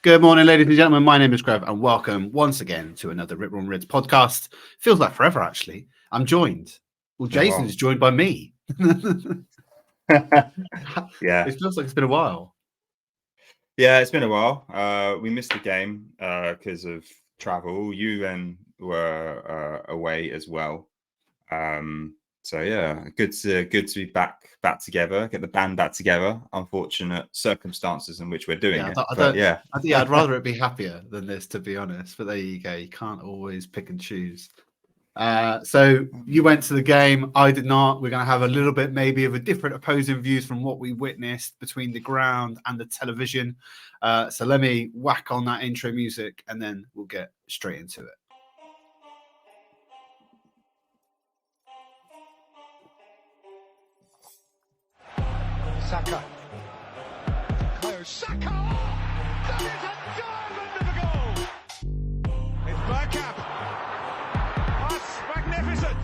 Good morning, ladies and gentlemen. My name is Greg, and welcome once again to another Rip Roaring Rids podcast. Feels like forever, actually. I'm joined. Well, Jason is joined by me. Yeah. It feels like it's been a while. Yeah, it's been a while. We missed the game because of travel. You then were away as well. So yeah, good to be back together. Get the band back together. Unfortunate circumstances in which we're doing it. I'd rather it be happier than this, to be honest. But there you go. You can't always pick and choose. So you went to the game. I did not. We're going to have a little bit maybe of a different opposing views from what we witnessed between the ground and the television. So let me whack on that intro music and then we'll get straight into it. Saka. Saka! That is a diamond of a goal! It's Bergkamp. That's magnificent!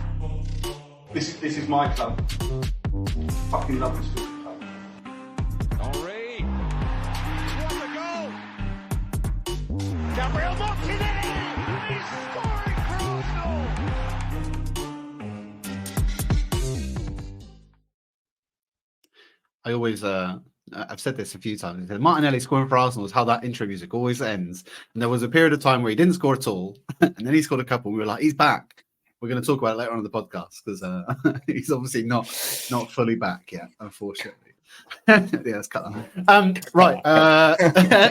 This is my club. Fucking love this football club. Henri. What a goal! Gabriel Martinelli! He's scoring for Arsenal! I always, I've said this a few times. Martinelli scoring for Arsenal is how that intro music always ends. And there was a period of time where he didn't score at all, and then he scored a couple. We were like, he's back. We're going to talk about it later on in the podcast because he's obviously not fully back yet, unfortunately. Yeah, let's cut that. Right.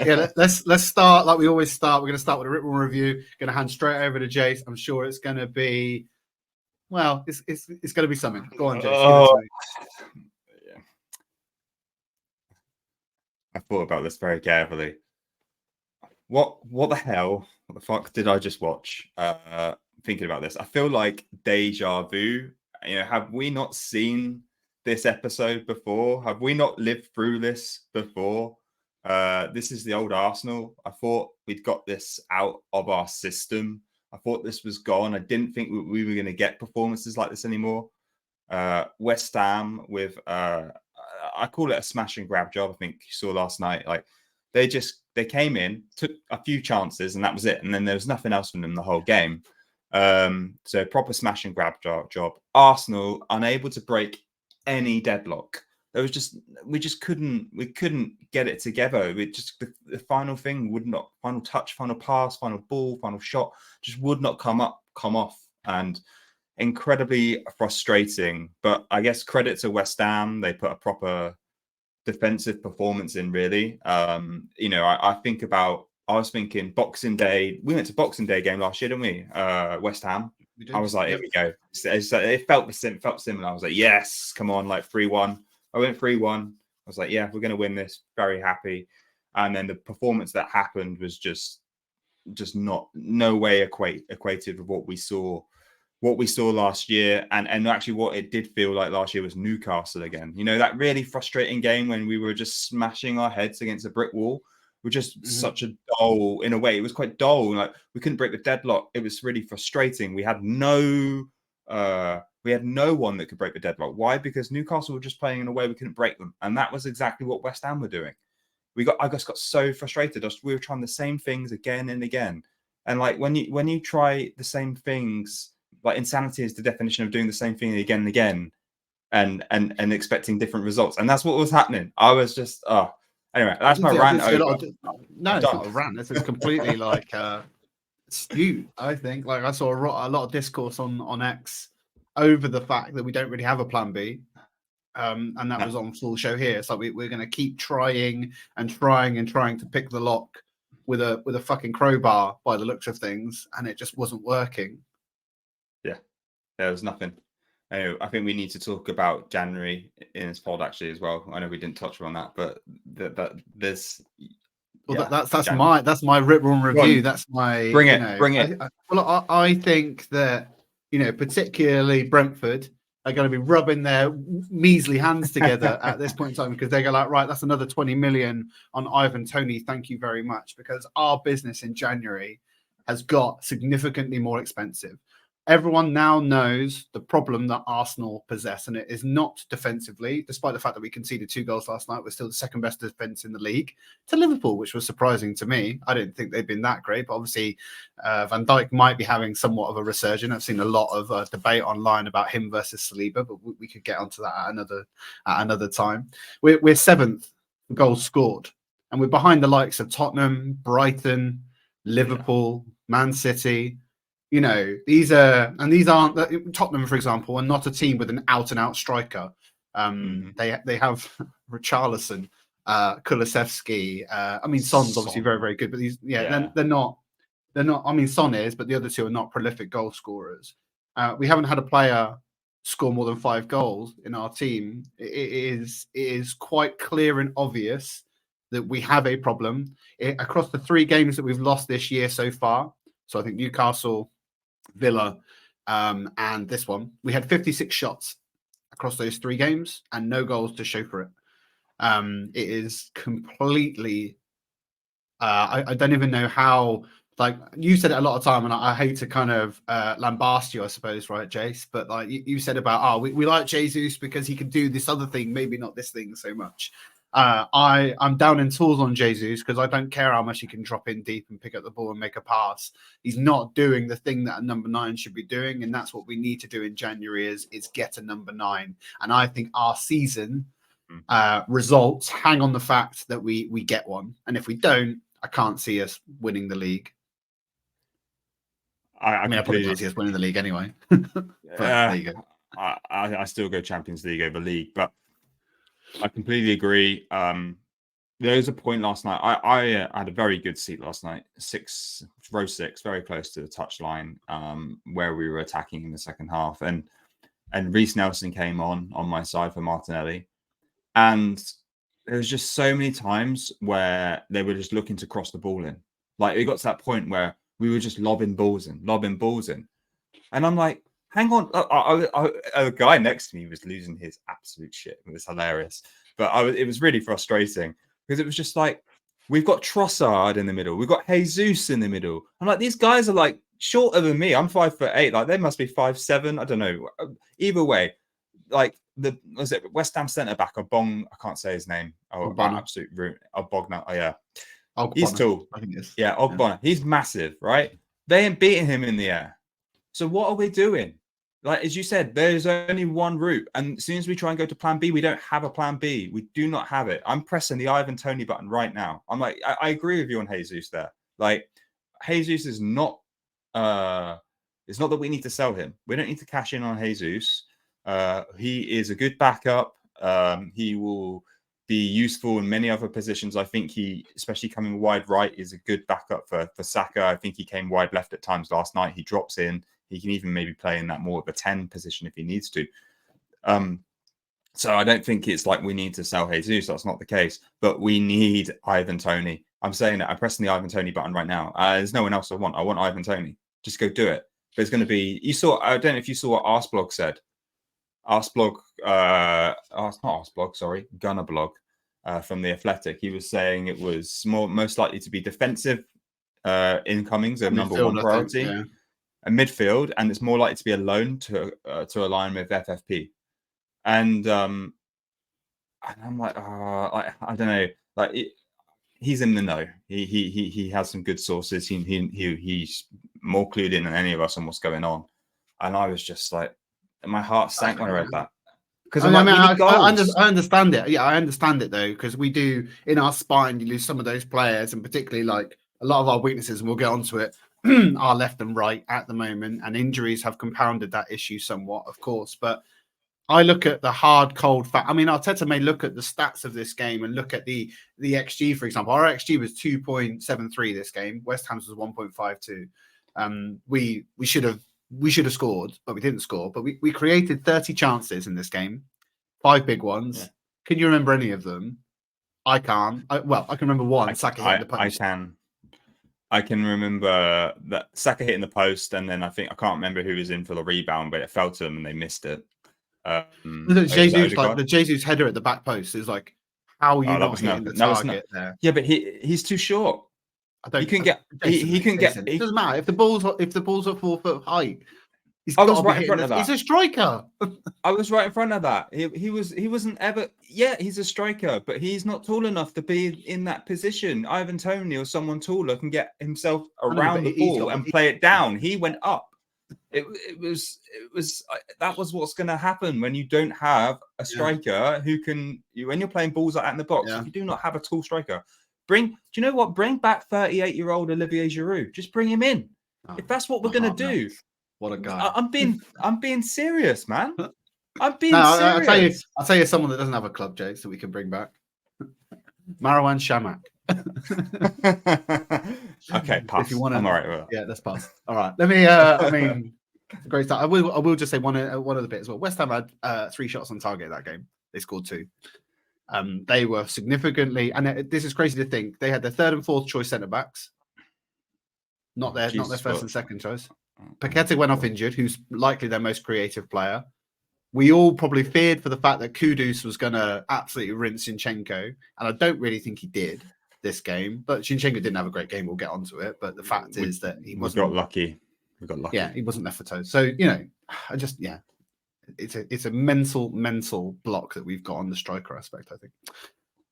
Yeah, let's start like we always start. We're going to start with a written review. Going to hand straight over to Jace. I'm sure it's going to be, well, it's going to be something. Go on, Jace. I thought about this very carefully. What the hell? What the fuck did I just watch? Thinking about this, I feel like deja vu. Have we not seen this episode before? Have we not lived through this before? This is the old Arsenal. I thought we'd got this out of our system. I thought this was gone. I didn't think we were going to get performances like this anymore. West Ham with I call it a smash and grab job. I think you saw last night. Like they came in, took a few chances, and that was it. And then there was nothing else from them the whole game. So proper smash and grab job. Arsenal unable to break any deadlock. We couldn't get it together. The final thing would not, final touch, final pass, final ball, final shot just would not come off. And incredibly frustrating, but I guess credit to West Ham. They put a proper defensive performance in, really. I was thinking Boxing Day. We went to Boxing Day game last year, didn't we? West Ham. I was like, Here we go. It felt similar. I was like, yes, come on, like 3-1. I went 3-1. I was like, yeah, we're going to win this. Very happy. And then the performance that happened was just no way equated with what we saw last year, and actually what it did feel like last year was Newcastle again. That really frustrating game when we were just smashing our heads against a brick wall. We're just such a dull, in a way, it was quite dull. Like we couldn't break the deadlock. It was really frustrating. We had no one that could break the deadlock. Why? Because Newcastle were just playing in a way we couldn't break them, and that was exactly what West Ham were doing. I just got so frustrated. We were trying the same things again and again, and like when you try the same things. Like insanity is the definition of doing the same thing again and again and expecting different results. And that's what was happening. I was just, anyway, that's my rant over. No, it's not a rant. This is completely like skewed, I think. Like I saw a lot of discourse on X over the fact that we don't really have a plan B. And that was on full show here. It's like we're going to keep trying to pick the lock with a fucking crowbar by the looks of things. And it just wasn't working. Yeah, there was nothing. Anyway, I think we need to talk about January in this pod actually as well. I know we didn't touch on that, but there's. Well, yeah, that's my rip room review. That's my bring it. I think that particularly Brentford are going to be rubbing their measly hands together at this point in time because they go like, right, that's another 20 million on Ivan Toney. Thank you very much, because our business in January has got significantly more expensive. everyone now knows the problem that Arsenal possess, and it is not defensively. Despite the fact that we conceded 2 goals last night, we're still the second best defense in the league to Liverpool, which was surprising to me. I didn't think they'd been that great, but obviously Van Dijk might be having somewhat of a resurgence. I've seen a lot of debate online about him versus Saliba, but we could get onto that at another time. We're 7th goals scored, and we're behind the likes of Tottenham, Brighton, Liverpool, Man City. You know, these aren't Tottenham, for example, are not a team with an out-and-out striker. They have Richarlison, Kulusevski. I mean, Son's obviously very, very good, but they're not. I mean, Son is, but the other two are not prolific goal scorers. We haven't had a player score more than 5 goals in our team. It is quite clear and obvious that we have a problem across the 3 games that we've lost this year so far. So I think Newcastle, Villa, and this one, we had 56 shots across those 3 games and no goals to show for it. It is completely I don't even know how. Like, you said it a lot of time, and I hate to kind of lambast you, I suppose, right, Jace? But like you said about, we like Jesus because he can do this other thing, maybe not this thing so much. I'm down in tools on Jesus because I don't care how much he can drop in deep and pick up the ball and make a pass. He's not doing the thing that a number 9 should be doing, and that's what we need to do in January is get a number 9. And I think our season results hang on the fact that we get one, and if we don't, I can't see us winning the league. I mean, I probably can't see us winning the league anyway. But there you go. I still go Champions League over league, but I completely agree. There was a point last night. I had a very good seat last night, row 6, very close to the touchline, where we were attacking in the second half, and Reece Nelson came on my side for Martinelli, and there was just so many times where they were just looking to cross the ball in. Like, it got to that point where we were just lobbing balls in, and I'm like, hang on. A guy next to me was losing his absolute shit. It was hilarious. But it was really frustrating because it was just like, we've got Trossard in the middle. We've got Jesus in the middle. I'm like, these guys are like shorter than me. I'm 5'8". Like, they must be 5'7". I don't know. Either way, like, was it West Ham centre back, Obong? I can't say his name. Absolute root. Ogbonna. Oh, yeah. Ogbonna, he's tall. I think it is. Yeah, Ogbonna. Yeah. He's massive, right? They ain't beating him in the air. So what are we doing? Like, as you said, there's only one route. And as soon as we try and go to plan B, we don't have a plan B. We do not have it. I'm pressing the Ivan Toney button right now. I'm like, I agree with you on Jesus there. Like, Jesus is not, it's not that we need to sell him. We don't need to cash in on Jesus. He is a good backup. He will be useful in many other positions. I think he, especially coming wide right, is a good backup for Saka. I think he came wide left at times last night. He drops in. He can even maybe play in that more of a 10 position if he needs to. So I don't think it's like we need to sell Jesus. That's not the case. But we need Ivan Toney. I'm saying it. I'm pressing the Ivan Toney button right now. There's no one else I want. I want Ivan Toney. Just go do it. But it's going to be... I don't know if you saw what Arsblog said. Arsblog... it's not Arsblog, sorry. Gunnerblog from The Athletic. He was saying it was most likely to be defensive incomings of number 1 priority. Yeah. A midfield, and it's more likely to be a loan to align with FFP. And I'm like, I don't know. Like, he's in the know. He has some good sources. He's more clued in than any of us on what's going on. And I was just like, my heart sank when I read that. Because I understand it. Yeah, I understand it though, because we do in our spine. You lose some of those players, and particularly like a lot of our weaknesses, and we'll get onto it. Are left and right at the moment, and injuries have compounded that issue somewhat, of course. But I look at the hard, cold fact. I mean, Arteta may look at the stats of this game and look at the XG, for example. Our XG was 2.73 this game. West Ham's was 1.52. We should have scored, but we didn't score. But we created 30 chances in this game, 5 big ones. Yeah. Can you remember any of them? I can't. I can remember one. Saka hit the post. I can remember that Saka hit in the post, and then I can't remember who was in for the rebound, but it fell to them and they missed it. The Jesus header at the back post is like, how are you not hitting the target there? Yeah, but he's too short. He can get. It doesn't matter if the ball's at 4 foot height. He's I was got to be right in hitting front of this. that. He's a striker. I was right in front of that. He wasn't ever. Yeah, he's a striker, but he's not tall enough to be in that position. Ivan Toney or someone taller can get himself around the ball and play it down. He went up. It was that was what's going to happen when you don't have a striker who can. When you're playing balls like that in the box, if you do not have a tall striker, do you know what? Bring back 38-year-old Olivier Giroud. Just bring him in. If that's what we're going to do. What a guy! I'm being serious, man. I'm being I'll serious. tell you someone that doesn't have a club, Jake, that we can bring back. Marwan Shamak. Okay, pass. If you want to, I'm all right with it. Yeah, let's pass. All right. Let me. I mean, great start. I will just say one of the bits as well. West Ham had 3 shots on target that game. They scored 2. They were significantly, and this is crazy to think, they had their 3rd and 4th choice centre backs. Not their first and second choice. Paqueta went off injured, who's likely their most creative player. We all probably feared for the fact that Kudus was going to absolutely rinse Zinchenko, and I don't really think he did this game. But Zinchenko didn't have a great game. We'll get onto it. But the fact is that he wasn't. We got lucky. Yeah, he wasn't left for toes. So it's a mental block that we've got on the striker aspect, I think.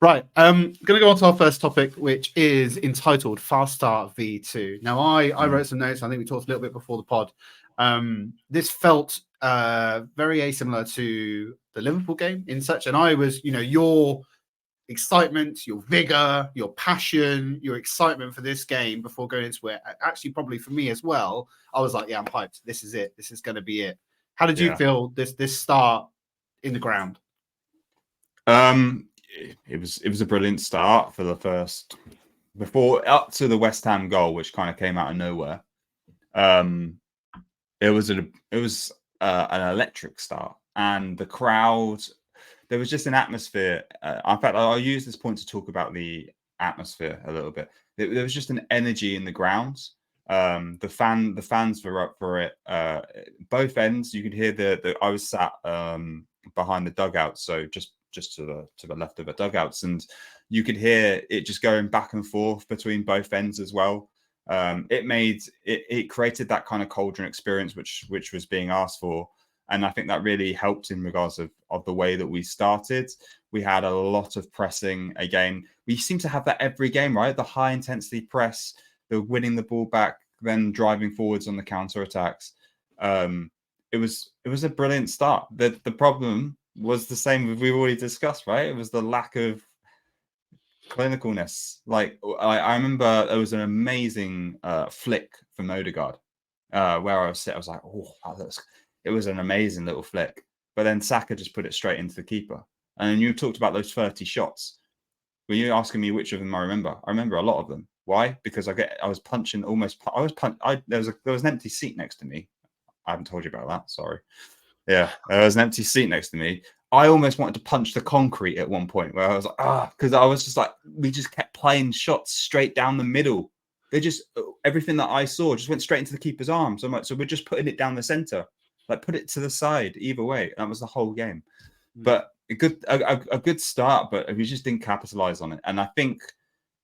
Right, going to go on to our first topic, which is entitled Fast Start V2. Now, I wrote some notes. I think we talked a little bit before the pod. This felt very asimilar to the Liverpool game in such, and I was, your excitement, your vigor, your passion, your excitement for this game before going into it. Actually, probably for me as well, I was like, yeah, I'm hyped. This is it. This is going to be it. How did you feel this start in the ground? It was a brilliant start for the first, before up to the West Ham goal, which kind of came out of nowhere. It was an electric start, and the crowd. There was just an atmosphere. In fact, I'll use this point to talk about the atmosphere a little bit. There was just an energy in the grounds. The fans were up for it. Both ends, you could hear I was sat behind the dugouts, so just to the left of the dugouts, and you could hear it just going back and forth between both ends as well. It created that kind of cauldron experience which was being asked for, and I think that really helped in regards of the way that we started. We had a lot of pressing again. We seem to have that every game, right? The high intensity press, the winning the ball back, then driving forwards on the counter attacks. It was a brilliant start. The problem was the same we've already discussed, right? It was the lack of clinicalness. Like I remember there was an amazing flick from Odegaard where I was sitting. I was like, oh, it was an amazing little flick. But then Saka just put it straight into the keeper. And you talked about those 30 shots. When you're asking me which of them I remember a lot of them. Why? Because there was an empty seat next to me. I haven't told you about that. Sorry. Yeah, there was an empty seat next to me. I almost wanted to punch the concrete at one point where I was like, because I was just like, we just kept playing shots straight down the middle. They just, everything that I saw just went straight into the keeper's arms. So I'm like, so we're just putting it down the center, like put it to the side either way. That was the whole game. But a good start, but we just didn't capitalize on it. And I think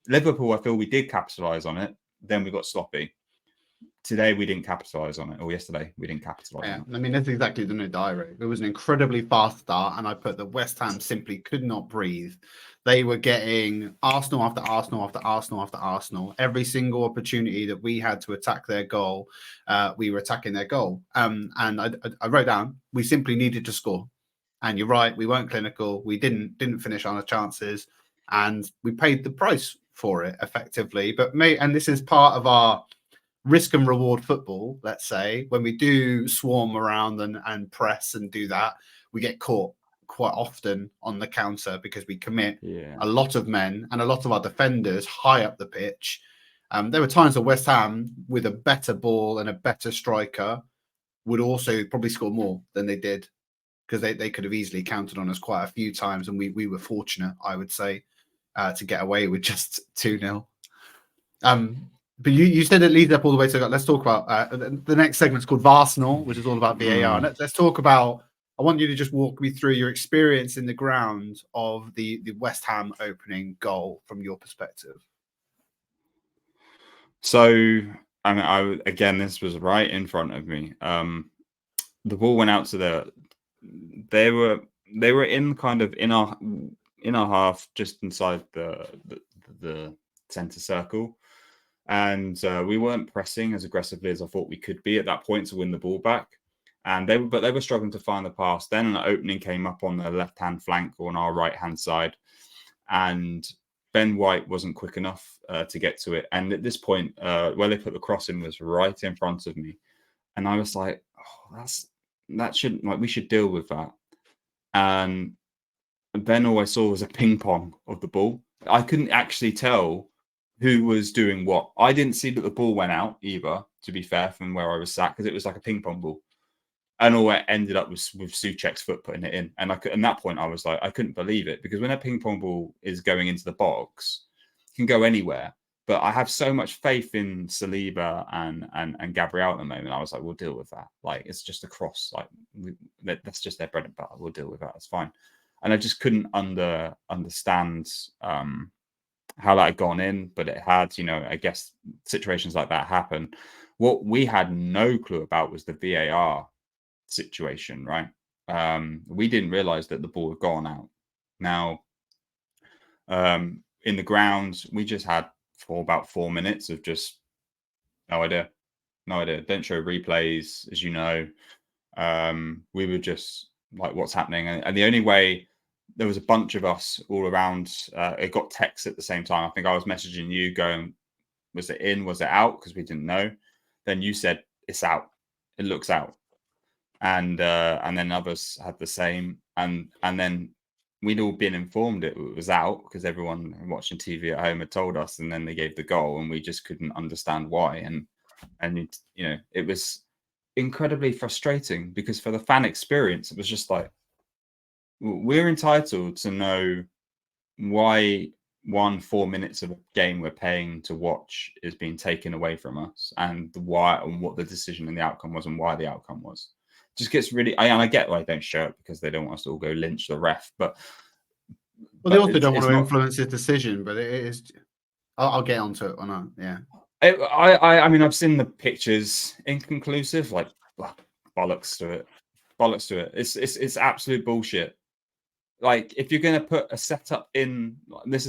Liverpool, I feel we did capitalize on it. Then we got sloppy. Today we didn't capitalize on it, or yesterday we didn't capitalize on it. I mean, that's exactly the note I wrote. It was an incredibly fast start, and I put that West Ham simply could not breathe. They were getting Arsenal after Arsenal after Arsenal after Arsenal. Every single opportunity that we had to attack their goal, we were attacking their goal. And I wrote down, we simply needed to score. And you're right, we weren't clinical. We didn't finish on our chances, and we paid the price for it effectively. But and this is part of our risk and reward football. Let's say when we do swarm around and press and do that, we get caught quite often on the counter because we commit a lot of men and a lot of our defenders high up the pitch. There were times where West Ham, with a better ball and a better striker, would also probably score more than they did, because they could have easily counted on us quite a few times, and we were fortunate, I would say, to get away with just 2-0. But you said it leads up all the way to. Let's talk about the next segment's called Arsenal, which is all about VAR. And let's talk about. I want you to just walk me through your experience in the ground of the West Ham opening goal from your perspective. So, I mean, again, this was right in front of me. the ball went out to they were in kind of in our half, just inside the center circle, and we weren't pressing as aggressively as I thought we could be at that point to win the ball back. And they were struggling to find the pass. Then an opening came up on the left-hand flank or on our right-hand side, and Ben White wasn't quick enough to get to it. And at this point, where they put the cross in was right in front of me, and I was like, "Oh, that shouldn't, like, we should deal with that." And then all I saw was a ping pong of the ball. I couldn't actually tell who was doing what. I didn't see that the ball went out either, to be fair, from where I was sat, because it was like a ping pong ball. And all it ended up was with Souček's foot putting it in. And at that point, I was like, I couldn't believe it, because when a ping pong ball is going into the box, it can go anywhere. But I have so much faith in Saliba and Gabriel at the moment. I was like, we'll deal with that. Like, it's just a cross. Like, that's just their bread and butter. We'll deal with that. It's fine. And I just couldn't understand how that had gone in, but it had. I guess situations like that happen. What we had no clue about was the VAR situation, right? We didn't realize that the ball had gone out. Now, in the ground, we just had for about 4 minutes of just no idea. Don't show replays, as you know. We were just like, what's happening? And the only way, there was a bunch of us all around. It got texts at the same time. I think I was messaging you going, was it in? Was it out? Because we didn't know. Then you said, it's out. It looks out. And then others had the same. And then we'd all been informed it was out, because everyone watching TV at home had told us, and then they gave the goal, and we just couldn't understand why. And it was incredibly frustrating, because for the fan experience, it was just like, we're entitled to know why 4 minutes of a game we're paying to watch is being taken away from us, and why, and what the decision and the outcome was, and why the outcome was. Just gets really, I get why they don't show it, because they don't want us to all go lynch the ref, but they also don't want to influence his decision. But it is, I'll get onto it or not. Yeah, I mean, I've seen the pictures, inconclusive, like, bollocks to it. It's absolute bullshit. Like, if you're going to put a setup in,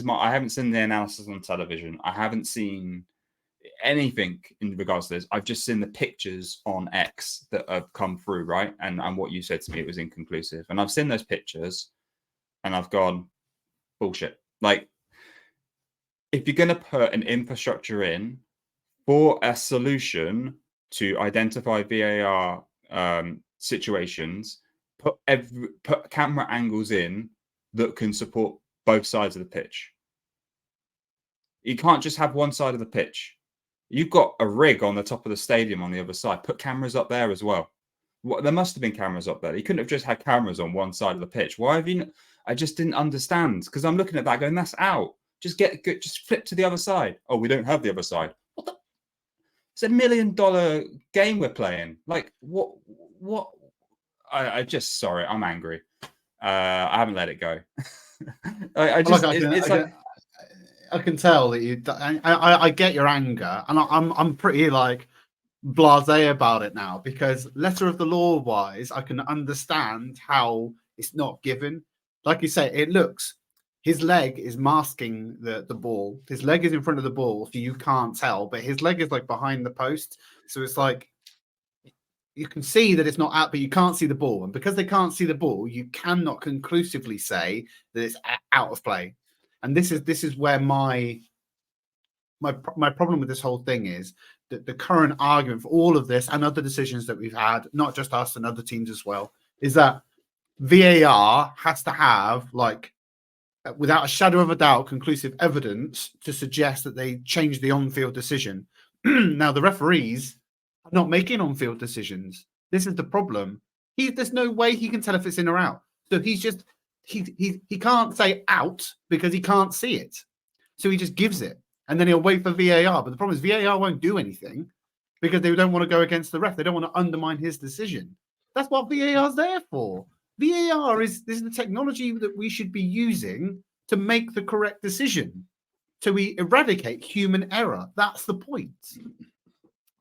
I haven't seen the analysis on television. I haven't seen anything in regards to this. I've just seen the pictures on X that have come through, right? And what you said to me, it was inconclusive. And I've seen those pictures and I've gone, bullshit. Like, if you're going to put an infrastructure in for a solution to identify VAR situations, put camera angles in that can support both sides of the pitch. You can't just have one side of the pitch. You've got a rig on the top of the stadium on the other side. Put cameras up there as well. There must have been cameras up there. You couldn't have just had cameras on one side of the pitch. Why have you? I just didn't understand, because I'm looking at that going, that's out. Just flip to the other side. Oh, we don't have the other side. What the? It's $1 million game we're playing. Like, what? I just, sorry, I'm angry. I haven't let it go. I can tell that you. I get your anger, and I'm pretty like blasé about it now, because letter of the law wise, I can understand how it's not given. Like you say, it looks, his leg is masking the ball. His leg is in front of the ball, so you can't tell, but his leg is like behind the post, so it's like, you can see that it's not out, but you can't see the ball. And because they can't see the ball, you cannot conclusively say that it's out of play. And this is where my problem with this whole thing is, that the current argument for all of this and other decisions that we've had, not just us and other teams as well, is that VAR has to have, like, without a shadow of a doubt, conclusive evidence to suggest that they changed the on-field decision. Now, the referees are not making on-field decisions. This is the problem. There's no way he can tell if it's in or out. So he's just, he can't say out because he can't see it. So he just gives it, and then he'll wait for VAR. But the problem is VAR won't do anything, because they don't want to go against the ref. They don't want to undermine his decision. That's what VAR is there for. VAR is the technology that we should be using to make the correct decision. So we eradicate human error. That's the point.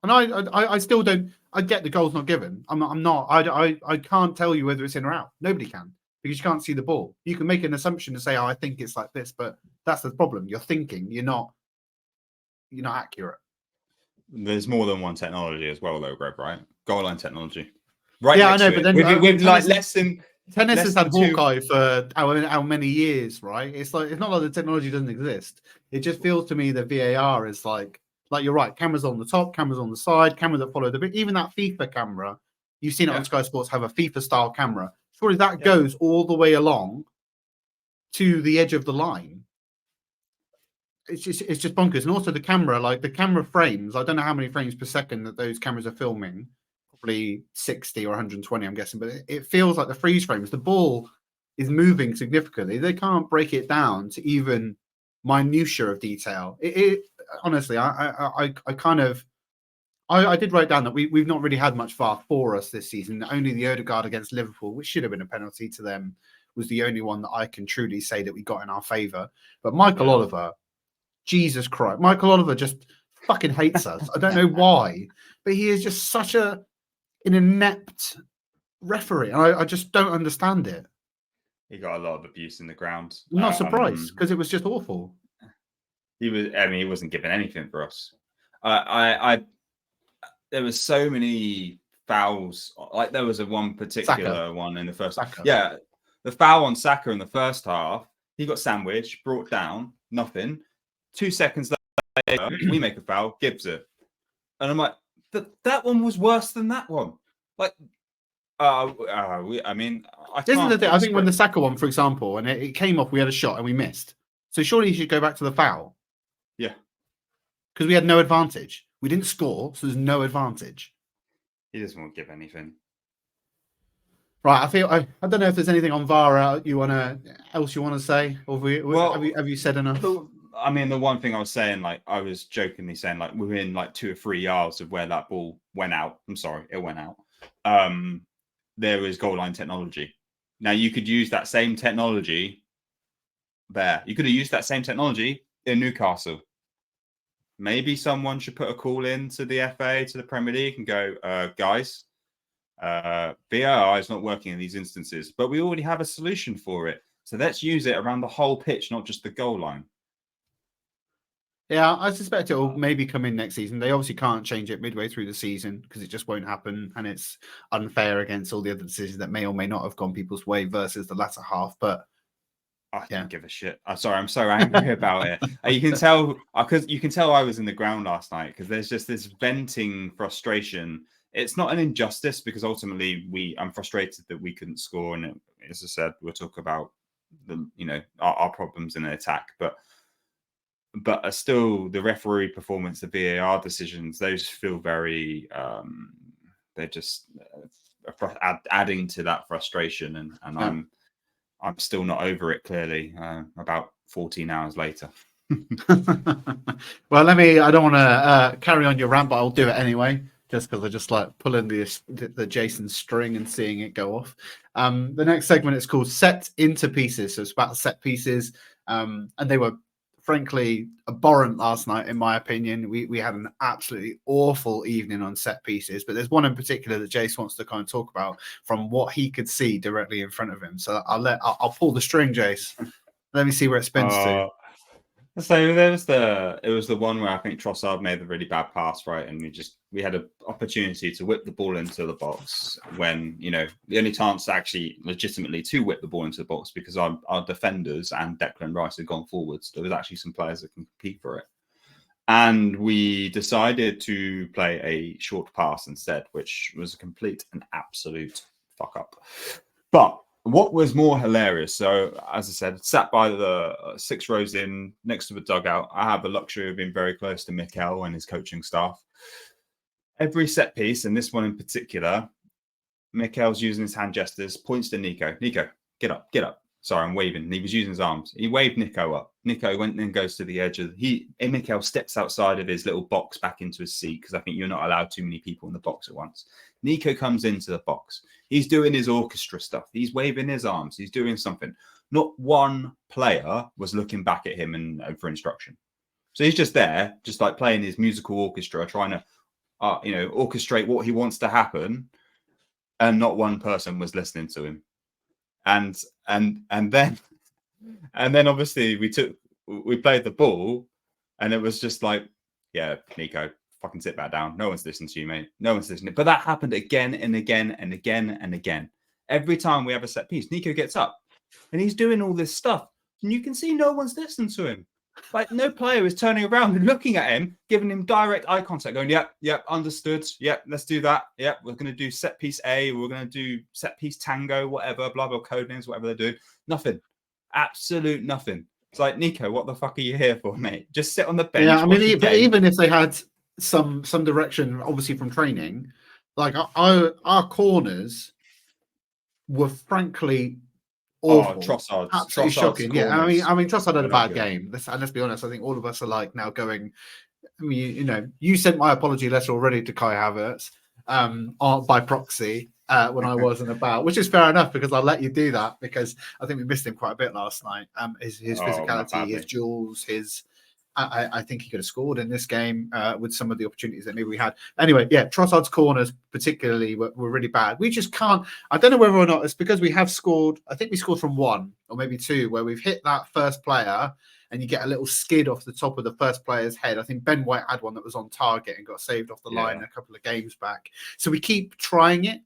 And I still don't. I get the goal's not given. I'm not. I can't tell you whether it's in or out. Nobody can because you can't see the ball. You can make an assumption to say, "Oh, I think it's like this," but that's the problem. You're thinking. You're not accurate. There's more than one technology as well, though, Greg. Right? Goal line technology. Right. Yeah, I next know. to But it. then with like less than. Tennis less has than had two- Hawkeye for how many years, right? It's not like the technology doesn't exist. It just feels to me that VAR is like you're right. Cameras on the top, cameras on the side, camera that follow the bit. Even that FIFA camera, you've seen it on Sky Sports have a FIFA style camera. Surely that goes all the way along to the edge of the line. It's just bonkers. And also the camera, like the camera frames. I don't know how many frames per second that those cameras are filming. Probably 60 or 120, I'm guessing. But it feels like the freeze frames. The ball is moving significantly. They can't break it down to even minutia of detail. Honestly, I did write down that we've not really had much VAR for us this season. Only the Odegaard against Liverpool, which should have been a penalty to them, was the only one that I can truly say that we got in our favour. But Mikel Oliver, Jesus Christ, Mikel Oliver just fucking hates us. I don't know why, but he is just such an inept referee. And I just don't understand it. He got a lot of abuse in the ground. I'm not surprised because it was just awful. He wasn't given anything for us. There was so many fouls. Like there was one particular one in the first. Saka. Yeah, the foul on Saka in the first half. He got sandwiched, brought down, nothing. 2 seconds later, we make a foul, Gibbs it, and I'm like, that one was worse than that one. Like, This is the thing. I think when the Saka one, for example, and it came off, we had a shot and we missed. So surely you should go back to the foul. Yeah. Because we had no advantage. We didn't score, so there's no advantage. He doesn't want to give anything. Right. I don't know if there's anything on VAR else you want to say, or have you said enough? I mean, the one thing I was saying, like I was jokingly saying, like within like 2 or 3 yards of where that ball went out. I'm sorry, it went out. There was goal line technology. Now you could use that same technology there. You could have used that same technology in Newcastle. Maybe someone should put a call in to the FA, to the Premier League, and go, guys, VAR is not working in these instances, but we already have a solution for it. So let's use it around the whole pitch, not just the goal line. Yeah, I suspect it will maybe come in next season. They obviously can't change it midway through the season because it just won't happen, and it's unfair against all the other decisions that may or may not have gone people's way versus the latter half. But I don't give a shit. I'm sorry, I'm so angry about it. You can tell because you can tell I was in the ground last night because there's just this venting frustration. It's not an injustice because ultimately I'm frustrated that we couldn't score, and as I said, we'll talk about our problems in the attack, but still the referee performance, the VAR decisions, those feel very they're just adding to that frustration, and I'm still not over it, clearly, about 14 hours later. Well, I don't want to carry on your rant, but I'll do it anyway, just because I just like pulling the Jason string and seeing it go off. The next segment is called Set Into Pieces. So it's about set pieces, and they were frankly abhorrent last night, in my opinion. We had an absolutely awful evening on set pieces, but there's one in particular that Jace wants to kind of talk about from what he could see directly in front of him. So I'll pull the string, Jace. Let me see where it spins to. So it was the one where I think Trossard made the really bad pass, right? And we had an opportunity to whip the ball into the box when, the only chance actually legitimately to whip the ball into the box because our defenders and Declan Rice had gone forwards. There was actually some players that can compete for it. And we decided to play a short pass instead, which was a complete and absolute fuck up. But what was more hilarious, so as I said, sat by the 6 rows in next to the dugout. I have the luxury of being very close to Mikel and his coaching staff. Every set piece, and this one in particular, Mikel's using his hand gestures, points to Nico. Nico, get up, get up. Sorry, I'm waving. He was using his arms. He waved Nico up. Nico went and goes to the edge of Mikel steps outside of his little box back into his seat because I think you're not allowed too many people in the box at once. Nico comes into the box. He's doing his orchestra stuff. He's waving his arms. He's doing something. Not one player was looking back at him and for instruction. So he's just there, just like playing his musical orchestra, trying to orchestrate what he wants to happen, and not one person was listening to him. And then obviously we played the ball, and it was just like, yeah, Nico, fucking sit back down. No one's listening to you, mate. No one's listening. But that happened again and again and again and again. Every time we have a set piece, Nico gets up and he's doing all this stuff, and you can see no one's listening to him. Like, no player is turning around and looking at him, giving him direct eye contact, going, yep, understood. Yep, let's do that. Yep, we're going to do set piece A. We're going to do set piece tango, whatever, blah, blah, code names, whatever they're doing. Nothing. Absolute nothing. It's like, Nico, what the fuck are you here for, mate? Just sit on the bench. Yeah, I mean, even if they had some direction, obviously from training, like our corners were frankly awful. Absolutely shocking. Yeah, I mean, Trossard had a bad game. Let's be honest. I think all of us are like now going. I mean, you sent my apology letter already to Kai Havertz by proxy when I wasn't about, which is fair enough because I'll let you do that because I think we missed him quite a bit last night. His physicality, his duels, I think he could have scored in this game with some of the opportunities that maybe we had. Anyway, yeah, Trossard's corners particularly were really bad. We just can't. I don't know whether or not it's because we have scored. I think we scored from one or maybe two where we've hit that first player and you get a little skid off the top of the first player's head. I think Ben White had one that was on target and got saved off the line a couple of games back. So we keep trying it.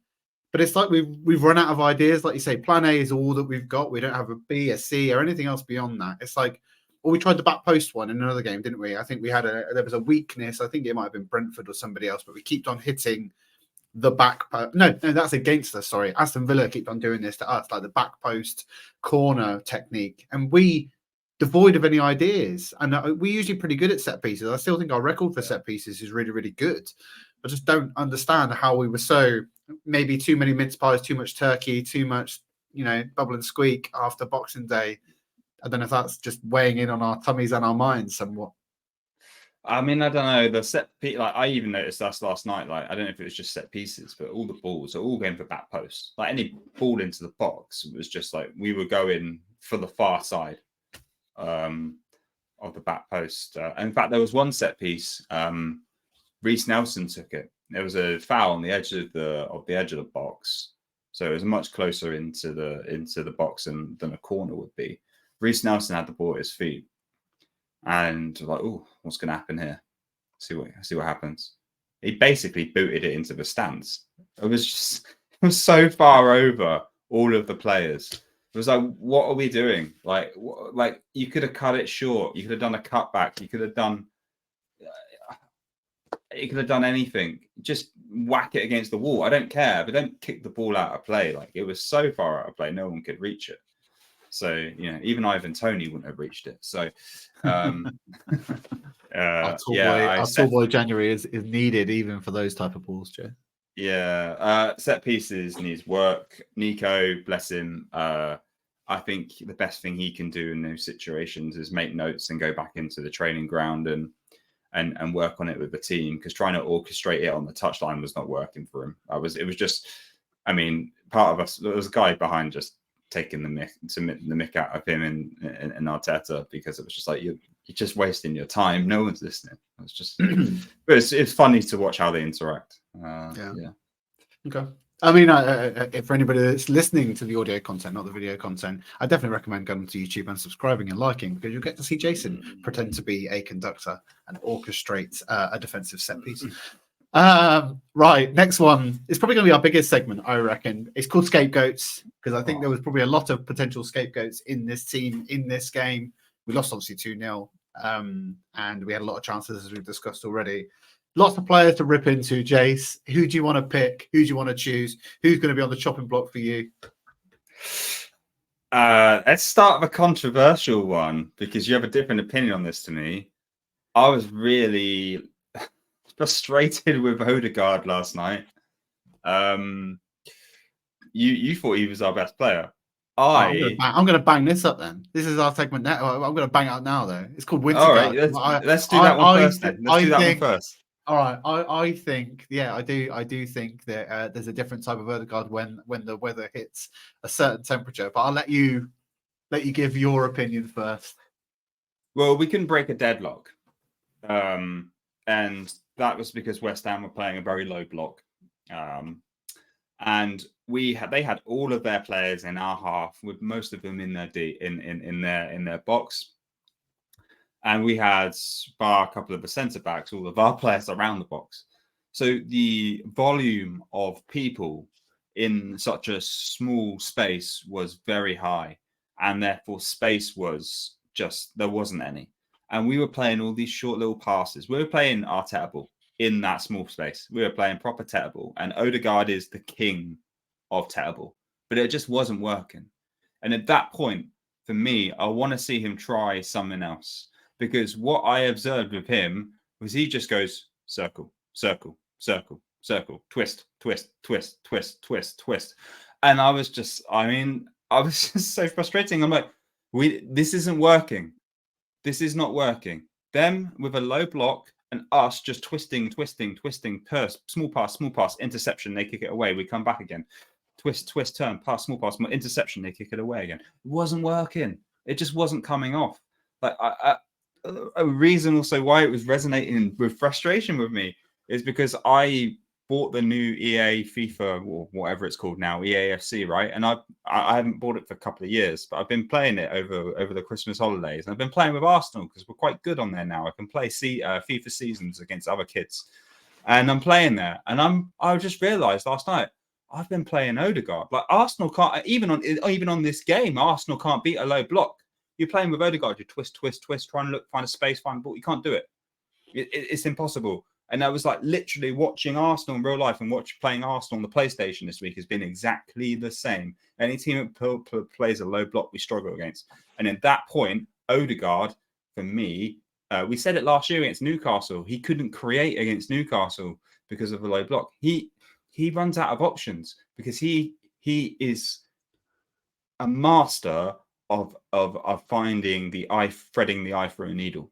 But it's like we've run out of ideas. Like you say, plan A is all that we've got. We don't have a B, a C, or anything else beyond that. It's like, or we tried the back post one in another game, didn't we? I think there was a weakness. I think it might have been Brentford or somebody else, but we kept on hitting the back post. No, that's against us. Sorry, Aston Villa kept on doing this to us, like the back post corner technique, and we devoid of any ideas. And we're usually pretty good at set pieces. I still think our record for set pieces is really, really good. I just don't understand how we were so maybe too many mince pies, too much turkey, too much, bubble and squeak after Boxing Day. I don't know if that's just weighing in on our tummies and our minds somewhat. I mean, I don't know. The set piece, like I even noticed us last night. Like I don't know if it was just set pieces, but all the balls are all going for back posts. Like any ball into the box, it was just like we were going for the far side of the back post. In fact, there was one set piece. Reece Nelson took it. There was a foul on the edge of the box, so it was much closer into the box than a corner would be. Reece Nelson had the ball at his feet, and like, oh, what's going to happen here? See what happens. He basically booted it into the stands. It was so far over all of the players. It was like, what are we doing? Like you could have cut it short. You could have done a cutback. You could have done anything. Just whack it against the wall. I don't care, but don't kick the ball out of play. Like it was so far out of play, no one could reach it. So even Ivan Toney wouldn't have reached it. So our tall boy January is needed even for those type of balls, Joe. Yeah, set pieces needs work. Nico, bless him. I think the best thing he can do in those situations is make notes and go back into the training ground and work on it with the team, because trying to orchestrate it on the touchline was not working for him. It was just, I mean, part of us, there was a guy behind just taking the mick out of him and Arteta, because it was just like you're just wasting your time. No one's listening. It's just, but it's funny to watch how they interact. Yeah. Okay. I mean, for anybody that's listening to the audio content, not the video content, I definitely recommend going to YouTube and subscribing and liking, because you'll get to see Jason pretend to be a conductor and orchestrate a defensive set piece. Right, next one is probably going to be our biggest segment, I reckon. It's called Scapegoats, because I think there was probably a lot of potential scapegoats in this team, in this game. We lost obviously 2-0, and we had a lot of chances, as we've discussed already. Lots of players to rip into, Jace. Who do you want to pick? Who do you want to choose? Who's going to be on the chopping block for you? Let's start with a controversial one, because you have a different opinion on this to me. I was really frustrated with Odegaard last night. You thought he was our best player. I'm going to bang this up then. This is our segment now. I'm going to bang out now, though. It's called Winter. All right, let's do that one first. Let's do that one first. All right, I think, I do think that there's a different type of Odegaard when the weather hits a certain temperature. But I'll let you give your opinion first. Well, we can break a deadlock, and that was because West Ham were playing a very low block. And they had all of their players in our half, with most of them in their box. And we had, bar a couple of the centre backs, all of our players around the box. So the volume of people in such a small space was very high, and therefore space was just, there wasn't any. And we were playing all these short little passes. We were playing Arteta ball in that small space. We were playing proper Teta ball, and Odegaard is the king of Teta ball, but it just wasn't working. And at that point, for me, I want to see him try something else, because what I observed with him was he just goes circle, circle, circle, circle, twist, twist, twist, twist, twist, twist. And I was just so frustrating. I'm like, this isn't working. This is not working. Them with a low block and us just twisting, small pass, interception, they kick it away. We come back again. Twist, turn, pass, small pass, interception, they kick it away again. It wasn't working. It just wasn't coming off. Like a reason also why it was resonating with frustration with me is because I bought the new EA FIFA, or whatever it's called now, EAFC, right? And I haven't bought it for a couple of years, but I've been playing it over the Christmas holidays. And I've been playing with Arsenal because we're quite good on there now. I can play FIFA seasons against other kids, and I'm playing there. And I just realised last night I've been playing Odegaard. Like Arsenal can't even on this game. Arsenal can't beat a low block. You're playing with Odegaard. You twist, try and find a space, find a ball. You can't do it. It's impossible. And I was like literally watching Arsenal in real life and playing Arsenal on the PlayStation this week has been exactly the same. Any team that plays a low block, we struggle against. And at that point, Odegaard, for me, we said it last year against Newcastle. He couldn't create against Newcastle because of the low block. He runs out of options because he is a master of finding threading the eye through a needle.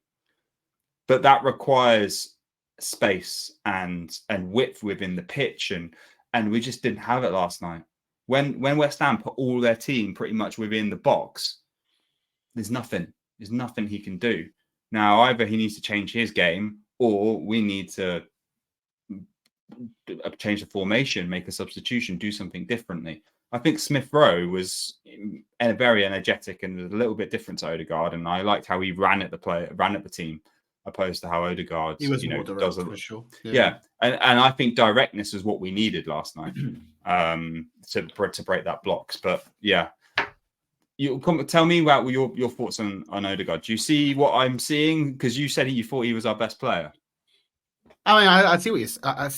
But that requires space and width within the pitch, and we just didn't have it last night. When West Ham put all their team pretty much within the box, there's nothing he can do. Now either he needs to change his game, or we need to change the formation, make a substitution, do something differently. I think Smith Rowe was very energetic and was a little bit different to Odegaard, and I liked how he ran at the team, opposed to how Odegaard, he was more direct, for sure. Yeah. And I think directness is what we needed last night to break that blocks. But yeah, tell me about your thoughts on Odegaard. Do you see what I'm seeing? Because you said you thought he was our best player. I mean, I see what I